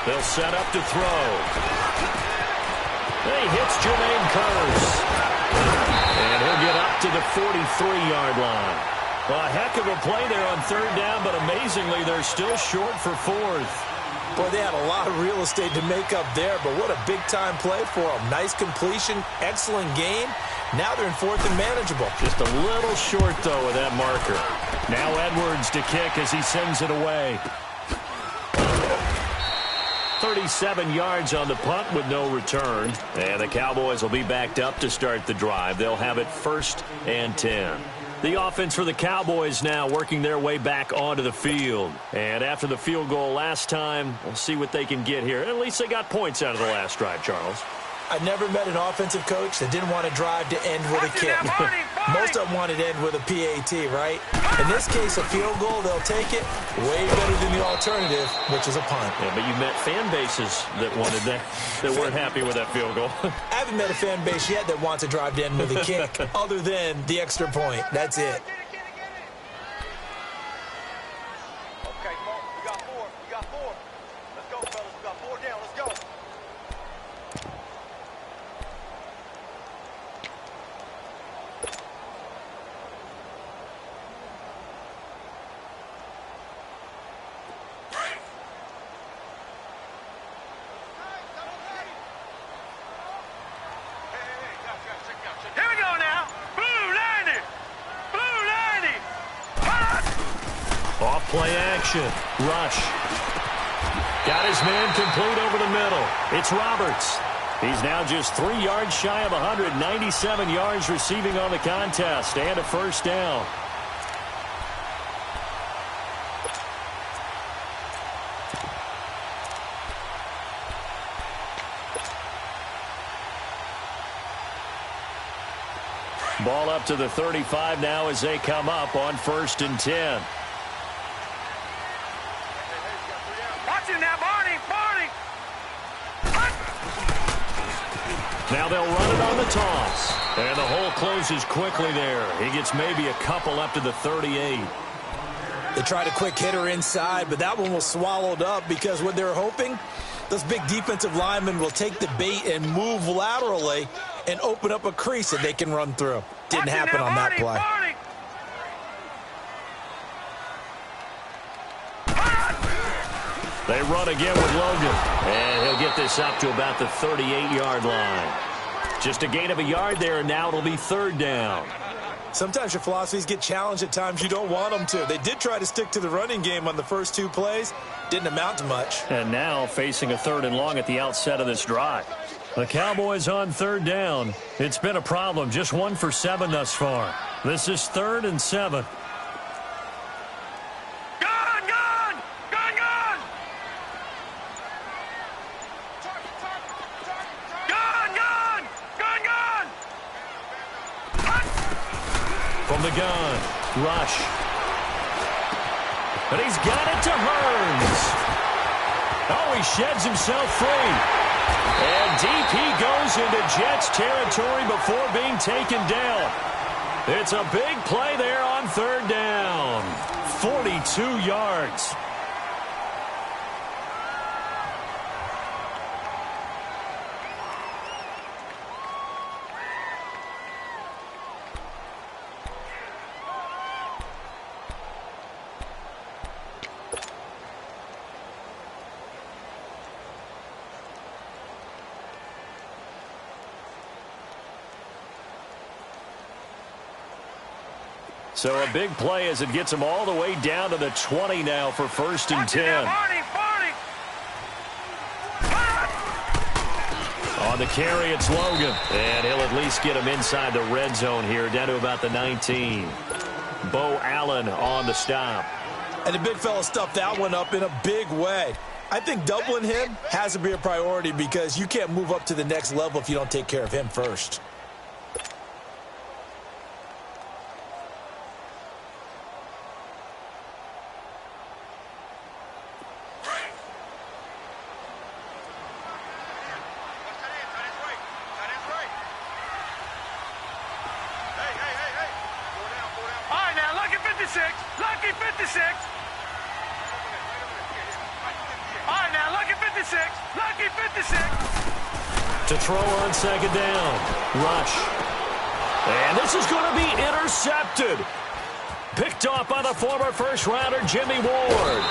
They'll set up to throw. He hits Jermaine Kearse. And he'll get up to the 43-yard line. Well, a heck of a play there on 3rd down, but amazingly, they're still short for 4th. Boy, they had a lot of real estate to make up there, but what a big-time play for them. Nice completion, excellent game. Now they're in 4th and manageable. Just a little short, though, with that marker. Now Edwards to kick as he sends it away. 37 yards on the punt with no return. And the Cowboys will be backed up to start the drive. They'll have it 1st and 10. The offense for the Cowboys now working their way back onto the field. And after the field goal last time, we'll see what they can get here. At least they got points out of the last drive, Charles. I never met an offensive coach that didn't want to drive to end with a kick. Most of them wanted to end with a PAT, right? In this case, a field goal, they'll take it way better than the alternative, which is a punt. Yeah, but you met fan bases that wanted that weren't happy with that field goal. I haven't met a fan base yet that wants to drive to end with a kick other than the extra point. That's it. Okay, we got 4. We got 4. Let's go, fellas. We got 4 down. Let's go. Here we go now. Blue 90. Blue 90. Off play action. Rush. Got his man complete over the middle. It's Roberts. He's now just 3 yards shy of 197 yards receiving on the contest and a 1st down. Ball up to the 35 now as they come up on 1st and 10. Watch him now, Barney. Barney. Now they'll run it on the toss. And the hole closes quickly there. He gets maybe a couple up to the 38. They tried a quick hitter inside, but that one was swallowed up because what they're hoping, those big defensive linemen will take the bait and move laterally and open up a crease that they can run through. Didn't happen on that play. They run again with Logan. And he'll get this up to about the 38-yard line. Just a gain of a yard there, and now it'll be 3rd down. Sometimes your philosophies get challenged at times you don't want them to. They did try to stick to the running game on the first 2 plays. Didn't amount to much. And now facing a 3rd and long at the outset of this drive. The Cowboys on third down. It's been a problem. Just 1 for 7 thus far. This is 3rd and 7. From the gun, rush. And he's got it to Hearns. Oh, he sheds himself free. And deep he goes into Jets territory before being taken down. It's a big play there on third down. 42 yards. So a big play as it gets him all the way down to the 20 now for 1st and 10. On the carry, it's Logan. And he'll at least get him inside the red zone here, down to about the 19. Bo Allen on the stop. And the big fella stuffed that one up in a big way. I think doubling him has to be a priority because you can't move up to the next level if you don't take care of him first. Lucky 56. All right, now, lucky 56. Lucky 56. To throw on second down. Rush. And this is going to be intercepted. Picked off by the former first-rounder, Jimmy Ward.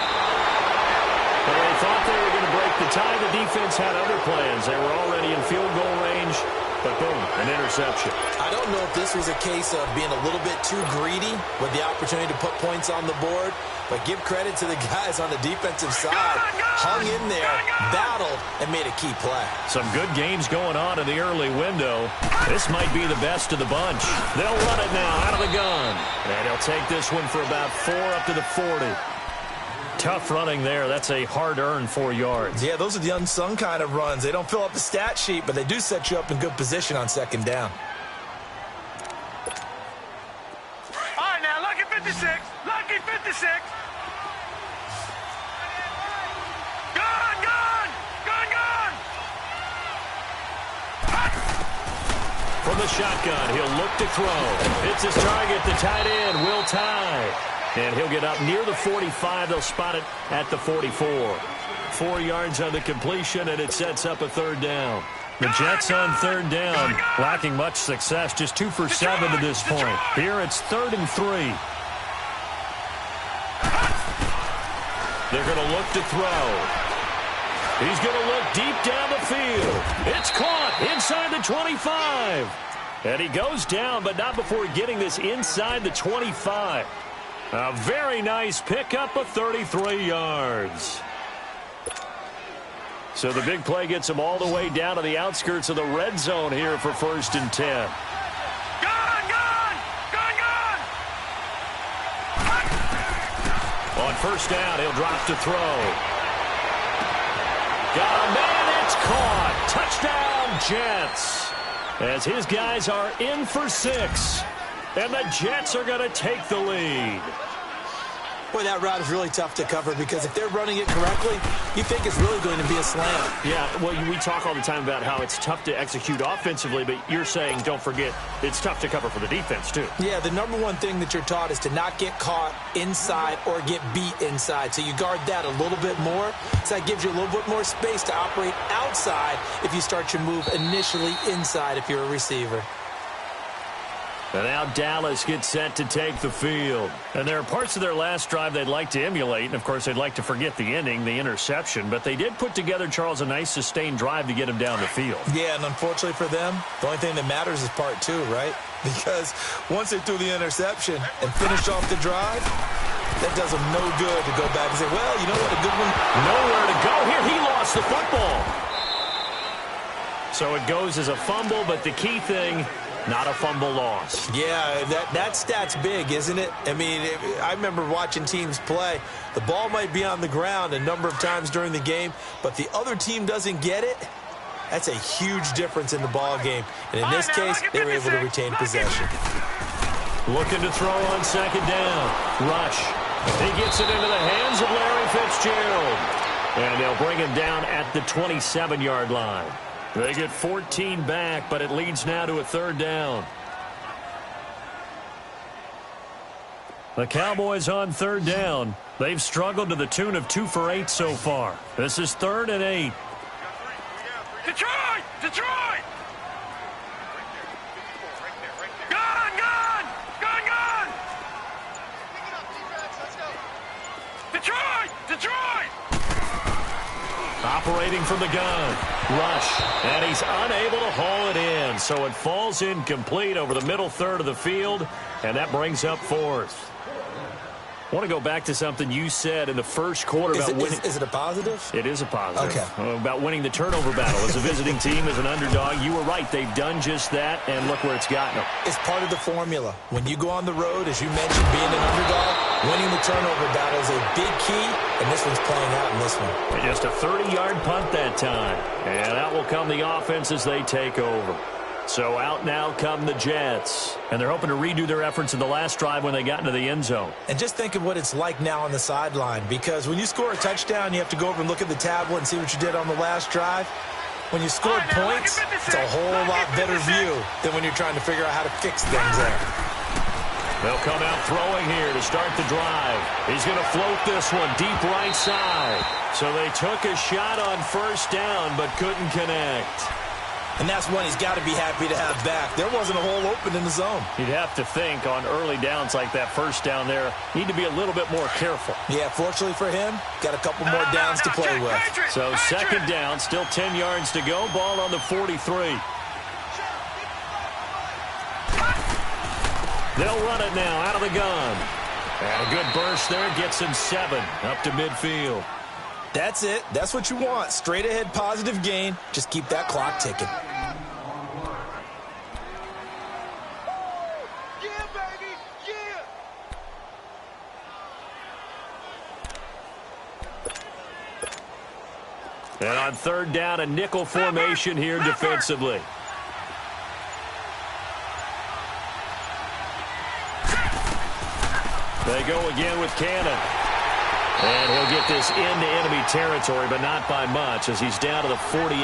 Well, they thought they were going to break the tie. The defense had other plans. They were already in field goal range. But boom, an interception. I don't know if this was a case of being a little bit too greedy with the opportunity to put points on the board, but give credit to the guys on the defensive side. Hung in there, battled, and made a key play. Some good games going on in the early window. This might be the best of the bunch. They'll run it now out of the gun. And he'll take this one for about 4 up to the 40. Tough running there. That's a hard-earned 4 yards. Yeah, those are the unsung kind of runs. They don't fill up the stat sheet, but they do set you up in good position on second down. All right, now, lucky 56. Lucky 56. Gun, gun, gun, gun. From the shotgun, he'll look to throw. It's his target, the tight end, Will Tye. And he'll get up near the 45. They'll spot it at the 44. 4 yards on the completion, and it sets up a third down. The Jets on third down, lacking much success, just 2 for 7 to this point. Here it's 3rd and 3. They're going to look to throw. He's going to look deep down the field. It's caught inside the 25. And he goes down, but not before getting this inside the 25. A very nice pickup of 33 yards. So the big play gets him all the way down to the outskirts of the red zone here for 1st and 10. Gun, gun, gun, gun. On first down, he'll drop to throw. Got a man, it's caught. Touchdown, Jets. As his guys are in for 6. And the Jets are going to take the lead. Boy, that route is really tough to cover because if they're running it correctly, you think it's really going to be a slam. Yeah, well, we talk all the time about how it's tough to execute offensively, but you're saying, don't forget, it's tough to cover for the defense, too. Yeah, the number one thing that you're taught is to not get caught inside or get beat inside. So you guard that a little bit more. So that gives you a little bit more space to operate outside if you start your move initially inside if you're a receiver. And now Dallas gets set to take the field. And there are parts of their last drive they'd like to emulate. And, of course, they'd like to forget the ending, the interception. But they did put together, Charles, a nice sustained drive to get him down the field. Yeah, and unfortunately for them, the only thing that matters is part 2, right? Because once they threw the interception and finished off the drive, that does them no good to go back and say, well, you know what, a good one. Nowhere to go here. He lost the football. So it goes as a fumble, but the key thing, not a fumble loss. Yeah, that stat's big, isn't it? I mean, I remember watching teams play. The ball might be on the ground a number of times during the game, but the other team doesn't get it. That's a huge difference in the ball game. And in this case, they were able to retain possession. Looking to throw on second down. Rush. He gets it into the hands of Larry Fitzgerald. And they'll bring him down at the 27-yard line. They get 14 back, but it leads now to a third down. The Cowboys on third down. They've struggled to the tune of 2 for 8 so far. This is 3rd and 8. Detroit! Detroit! Gun! Gun! Gun! Gun! Detroit! Detroit! Operating from the gun. Rush. And he's unable to haul it in. So it falls incomplete over the middle third of the field. And that brings up 4th. I want to go back to something you said in the first quarter about winning. Is it a positive? It is a positive. Okay. About winning the turnover battle. As a visiting team, as an underdog, you were right. They've done just that, and look where it's gotten them. It's part of the formula. When you go on the road, as you mentioned, being an underdog, winning the turnover battle is a big key, and this one's playing out in this one. And just a 30-yard punt that time. And out will come the offense as they take over. So out now come the Jets. And they're hoping to redo their efforts in the last drive when they got into the end zone. And just think of what it's like now on the sideline, because when you score a touchdown, you have to go over and look at the tablet and see what you did on the last drive. When you scored points, it's a whole lot better view than when you're trying to figure out how to fix things there. They'll come out throwing here to start the drive. He's going to float this one deep right side. So they took a shot on first down but couldn't connect. And that's one he's got to be happy to have back. There wasn't a hole open in the zone. You'd have to think on early downs like that first down there, need to be a little bit more careful. Yeah, fortunately for him, got a couple more downs to play with. So second down, still 10 yards to go. Ball on the 43. They'll run it now out of the gun. And a good burst there gets him 7 up to midfield. That's it. That's what you want. Straight ahead positive gain. Just keep that clock ticking. Yeah, baby! Yeah! And on third down, a nickel formation here defensively. They go again with Cannon. And he'll get this into enemy territory, but not by much as he's down to the 48.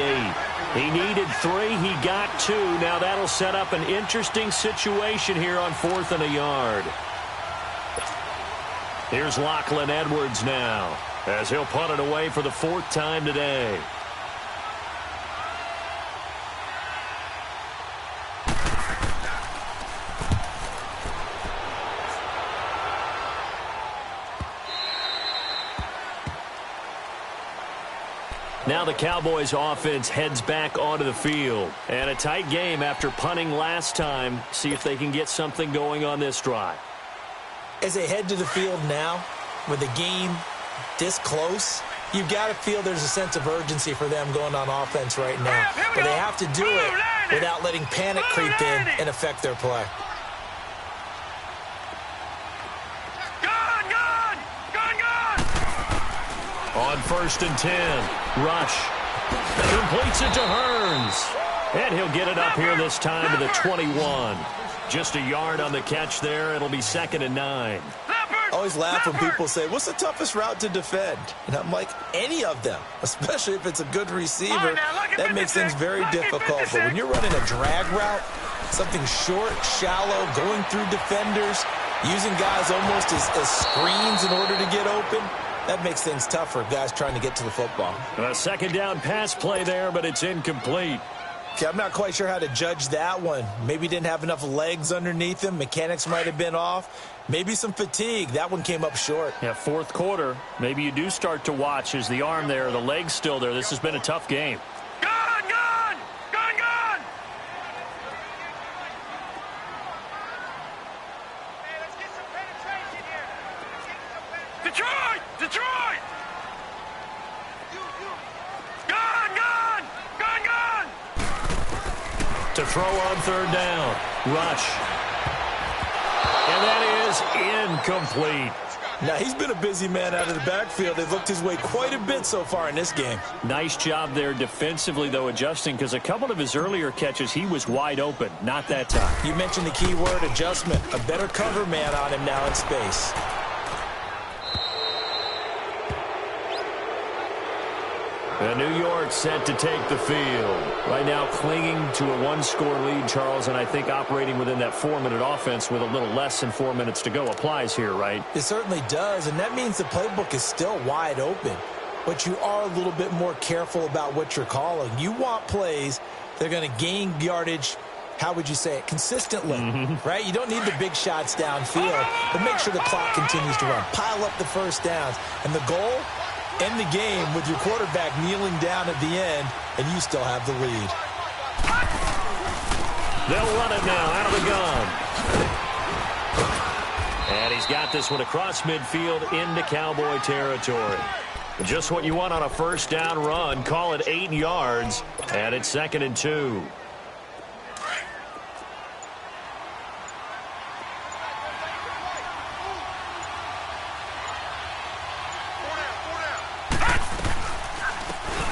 He needed 3. He got 2. Now that'll set up an interesting situation here on 4th and a yard. Here's Lachlan Edwards now as he'll punt it away for the 4th time today. Now the Cowboys offense heads back onto the field. And a tight game after punting last time. See if they can get something going on this drive. As they head to the field now, with the game this close, you've got to feel there's a sense of urgency for them going on offense right now. But they have to do it without letting panic creep in and affect their play. On 1st and 10, Rush completes it to Hearns. And he'll get it up here this time to the 21. Just a yard on the catch there. It'll be 2nd and 9. I always laugh when people say, what's the toughest route to defend? And I'm like, any of them, especially if it's a good receiver. That makes things very difficult. But when you're running a drag route, something short, shallow, going through defenders, using guys almost as screens in order to get open, that makes things tough for guys trying to get to the football. A second down pass play there, but it's incomplete. Okay, I'm not quite sure how to judge that one. Maybe didn't have enough legs underneath him. Mechanics might have been off. Maybe some fatigue. That one came up short. Yeah, 4th quarter. Maybe you do start to watch as the arm there, the leg's still there. This has been a tough game. Gun! Gun! Gun! Gun! Hey, let's get some penetration here. Detroit! Detroit! Gun! Gun! Gun! Gun! throw on third down. Rush. And that is incomplete. Now, he's been a busy man out of the backfield. They've looked his way quite a bit so far in this game. Nice job there defensively, though, adjusting, because a couple of his earlier catches, he was wide open. Not that time. You mentioned the key word, adjustment. A better cover man on him now in space. And New York set to take the field. Right now clinging to a one-score lead, Charles, and I think operating within that 4-minute offense with a little less than 4 minutes to go applies here, right? It certainly does, and that means the playbook is still wide open. But you are a little bit more careful about what you're calling. You want plays that are going to gain yardage, how would you say it, consistently, right? You don't need the big shots downfield, but make sure the clock continues to run. Pile up the first downs. And the goal? End the game with your quarterback kneeling down at the end, and you still have the lead. They'll run it now out of the gun. And he's got this one across midfield into Cowboy territory. Just what you want on a first down run. Call it 8 yards, and it's 2nd and 2.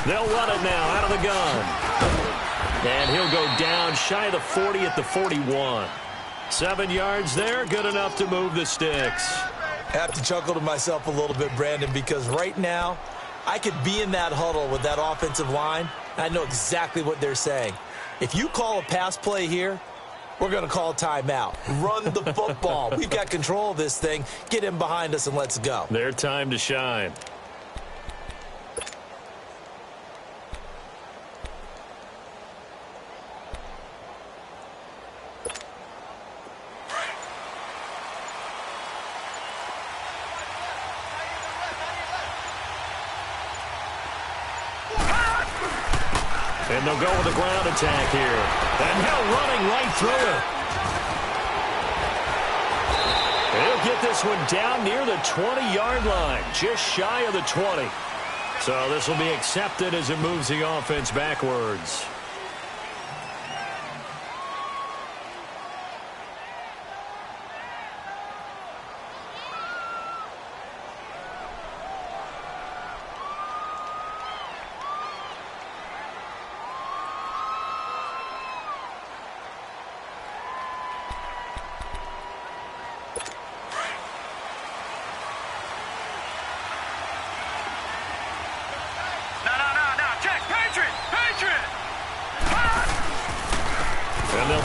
They'll run it now out of the gun. And he'll go down shy of the 40 at the 41. 7 yards there, good enough to move the sticks. I have to chuckle to myself a little bit, Brandon, because right now I could be in that huddle with that offensive line, and I know exactly what they're saying. If you call a pass play here, we're going to call timeout. Run the football. We've got control of this thing. Get him behind us and let's go. Their time to shine. And they'll go with a ground attack here. And now running right through it. He'll get this one down near the 20-yard line, just shy of the 20. So this will be accepted as it moves the offense backwards.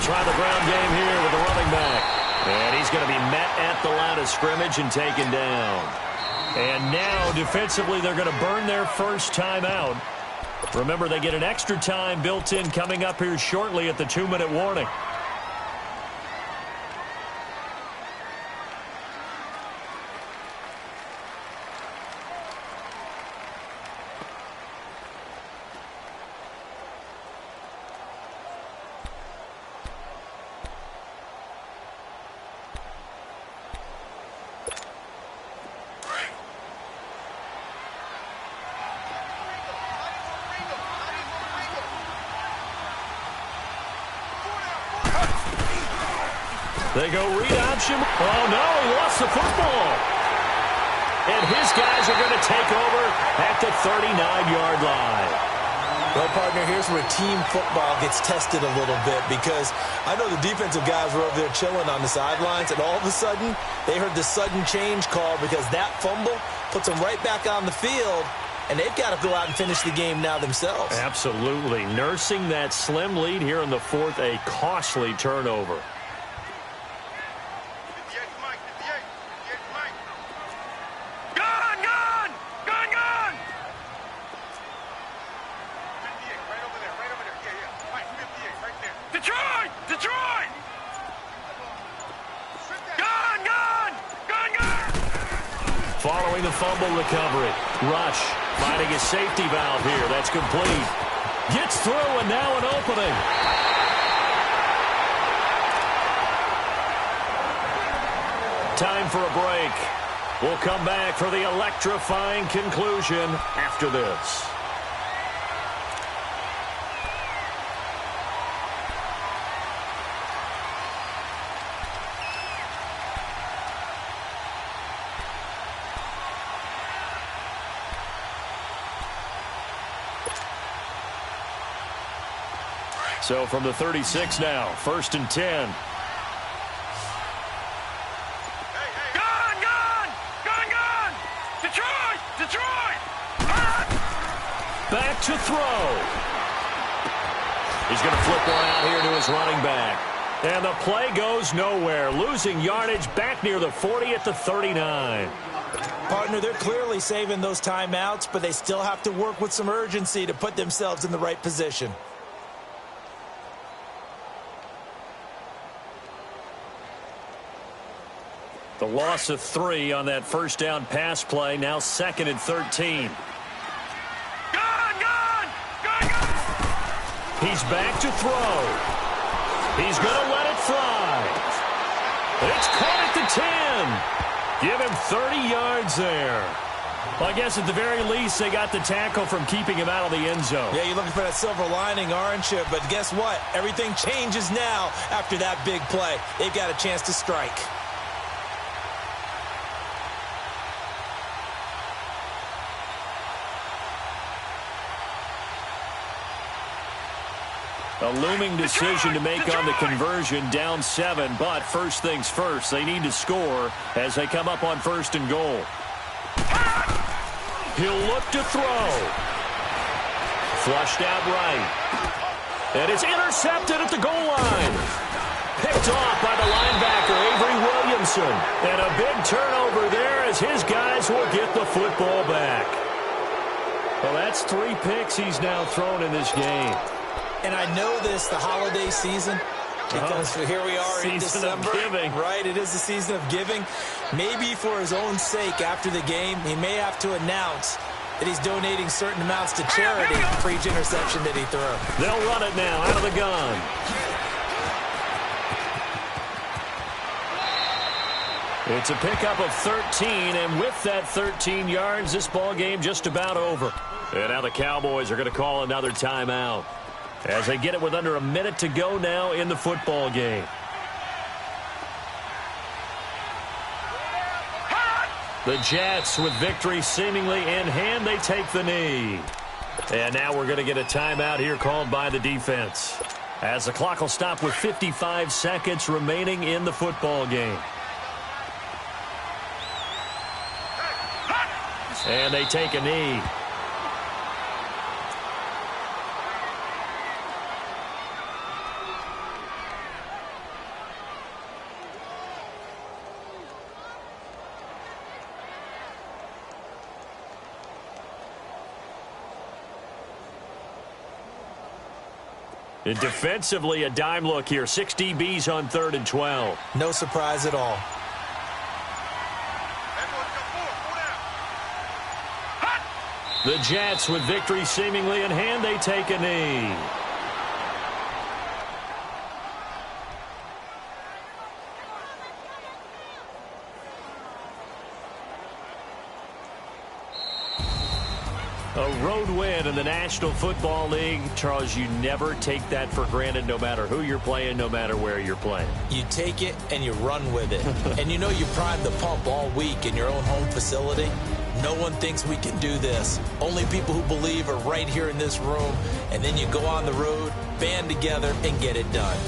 Try the ground game here with the running back. And he's going to be met at the line of scrimmage and taken down. And now, defensively, they're going to burn their first timeout. Remember, they get an extra time built in coming up here shortly at the 2-minute warning. They go read option. Oh, no, he lost the football. And his guys are going to take over at the 39-yard line. Well, partner, here's where team football gets tested a little bit, because I know the defensive guys were over there chilling on the sidelines, and all of a sudden they heard the sudden change call because that fumble puts them right back on the field, and they've got to go out and finish the game now themselves. Absolutely. Nursing that slim lead here in the fourth, a costly turnover. Following the fumble recovery. Rush finding his safety valve here. That's complete. Gets through and now an opening. Time for a break. We'll come back for the electrifying conclusion after this. So from the 36 now, 1st and 10. Gun! Detroit! Back to throw. He's going to flip one out here to his running back. And the play goes nowhere, losing yardage back near the 40 at the 39. Partner, they're clearly saving those timeouts, but they still have to work with some urgency to put themselves in the right position. The loss of 3 on that first down pass play, now 2nd and 13. Gun! He's back to throw. He's going to let it fly. It's caught at the 10. Give him 30 yards there. Well, I guess at the very least they got the tackle from keeping him out of the end zone. Yeah, you're looking for that silver lining, aren't you? But guess what? Everything changes now after that big play. They've got a chance to strike. A looming decision to make on the conversion, down 7, but first things first, they need to score as they come up on 1st and goal. He'll look to throw. Flushed out right. And it's intercepted at the goal line. Picked off by the linebacker, Avery Williamson. And a big turnover there as his guys will get the football back. Well, that's 3 picks he's now thrown in this game. And I know this, the holiday season, because here we are in December. Season of giving. Right, it is the season of giving. Maybe for his own sake after the game, he may have to announce that he's donating certain amounts to charity for each interception that he threw. They'll run it now out of the gun. It's a pickup of 13, and with that 13 yards, this ball game just about over. And now the Cowboys are going to call another timeout as they get it with under a minute to go now in the football game. The Jets, with victory seemingly in hand, they take the knee. And now we're going to get a timeout here called by the defense, as the clock will stop with 55 seconds remaining in the football game. And they take a knee. And defensively, a dime look here. 6 DBs on 3rd and 12. No surprise at all. The Jets, with victory seemingly in hand, they take a knee. A road win in the National Football League. Charles, you never take that for granted, no matter who you're playing, no matter where you're playing. You take it and you run with it. And you know you prime the pump all week in your own home facility. No one thinks we can do this. Only people who believe are right here in this room. And then you go on the road, band together, and get it done.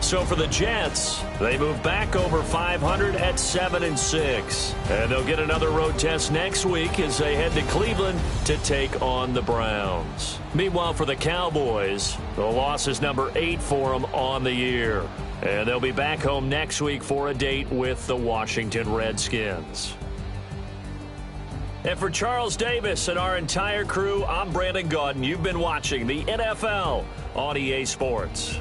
So for the Jets, they move back over 500 at 7-6. And they'll get another road test next week as they head to Cleveland to take on the Browns. Meanwhile, for the Cowboys, the loss is number 8 for them on the year. And they'll be back home next week for a date with the Washington Redskins. And for Charles Davis and our entire crew, I'm Brandon Gaudin. You've been watching the NFL on EA Sports.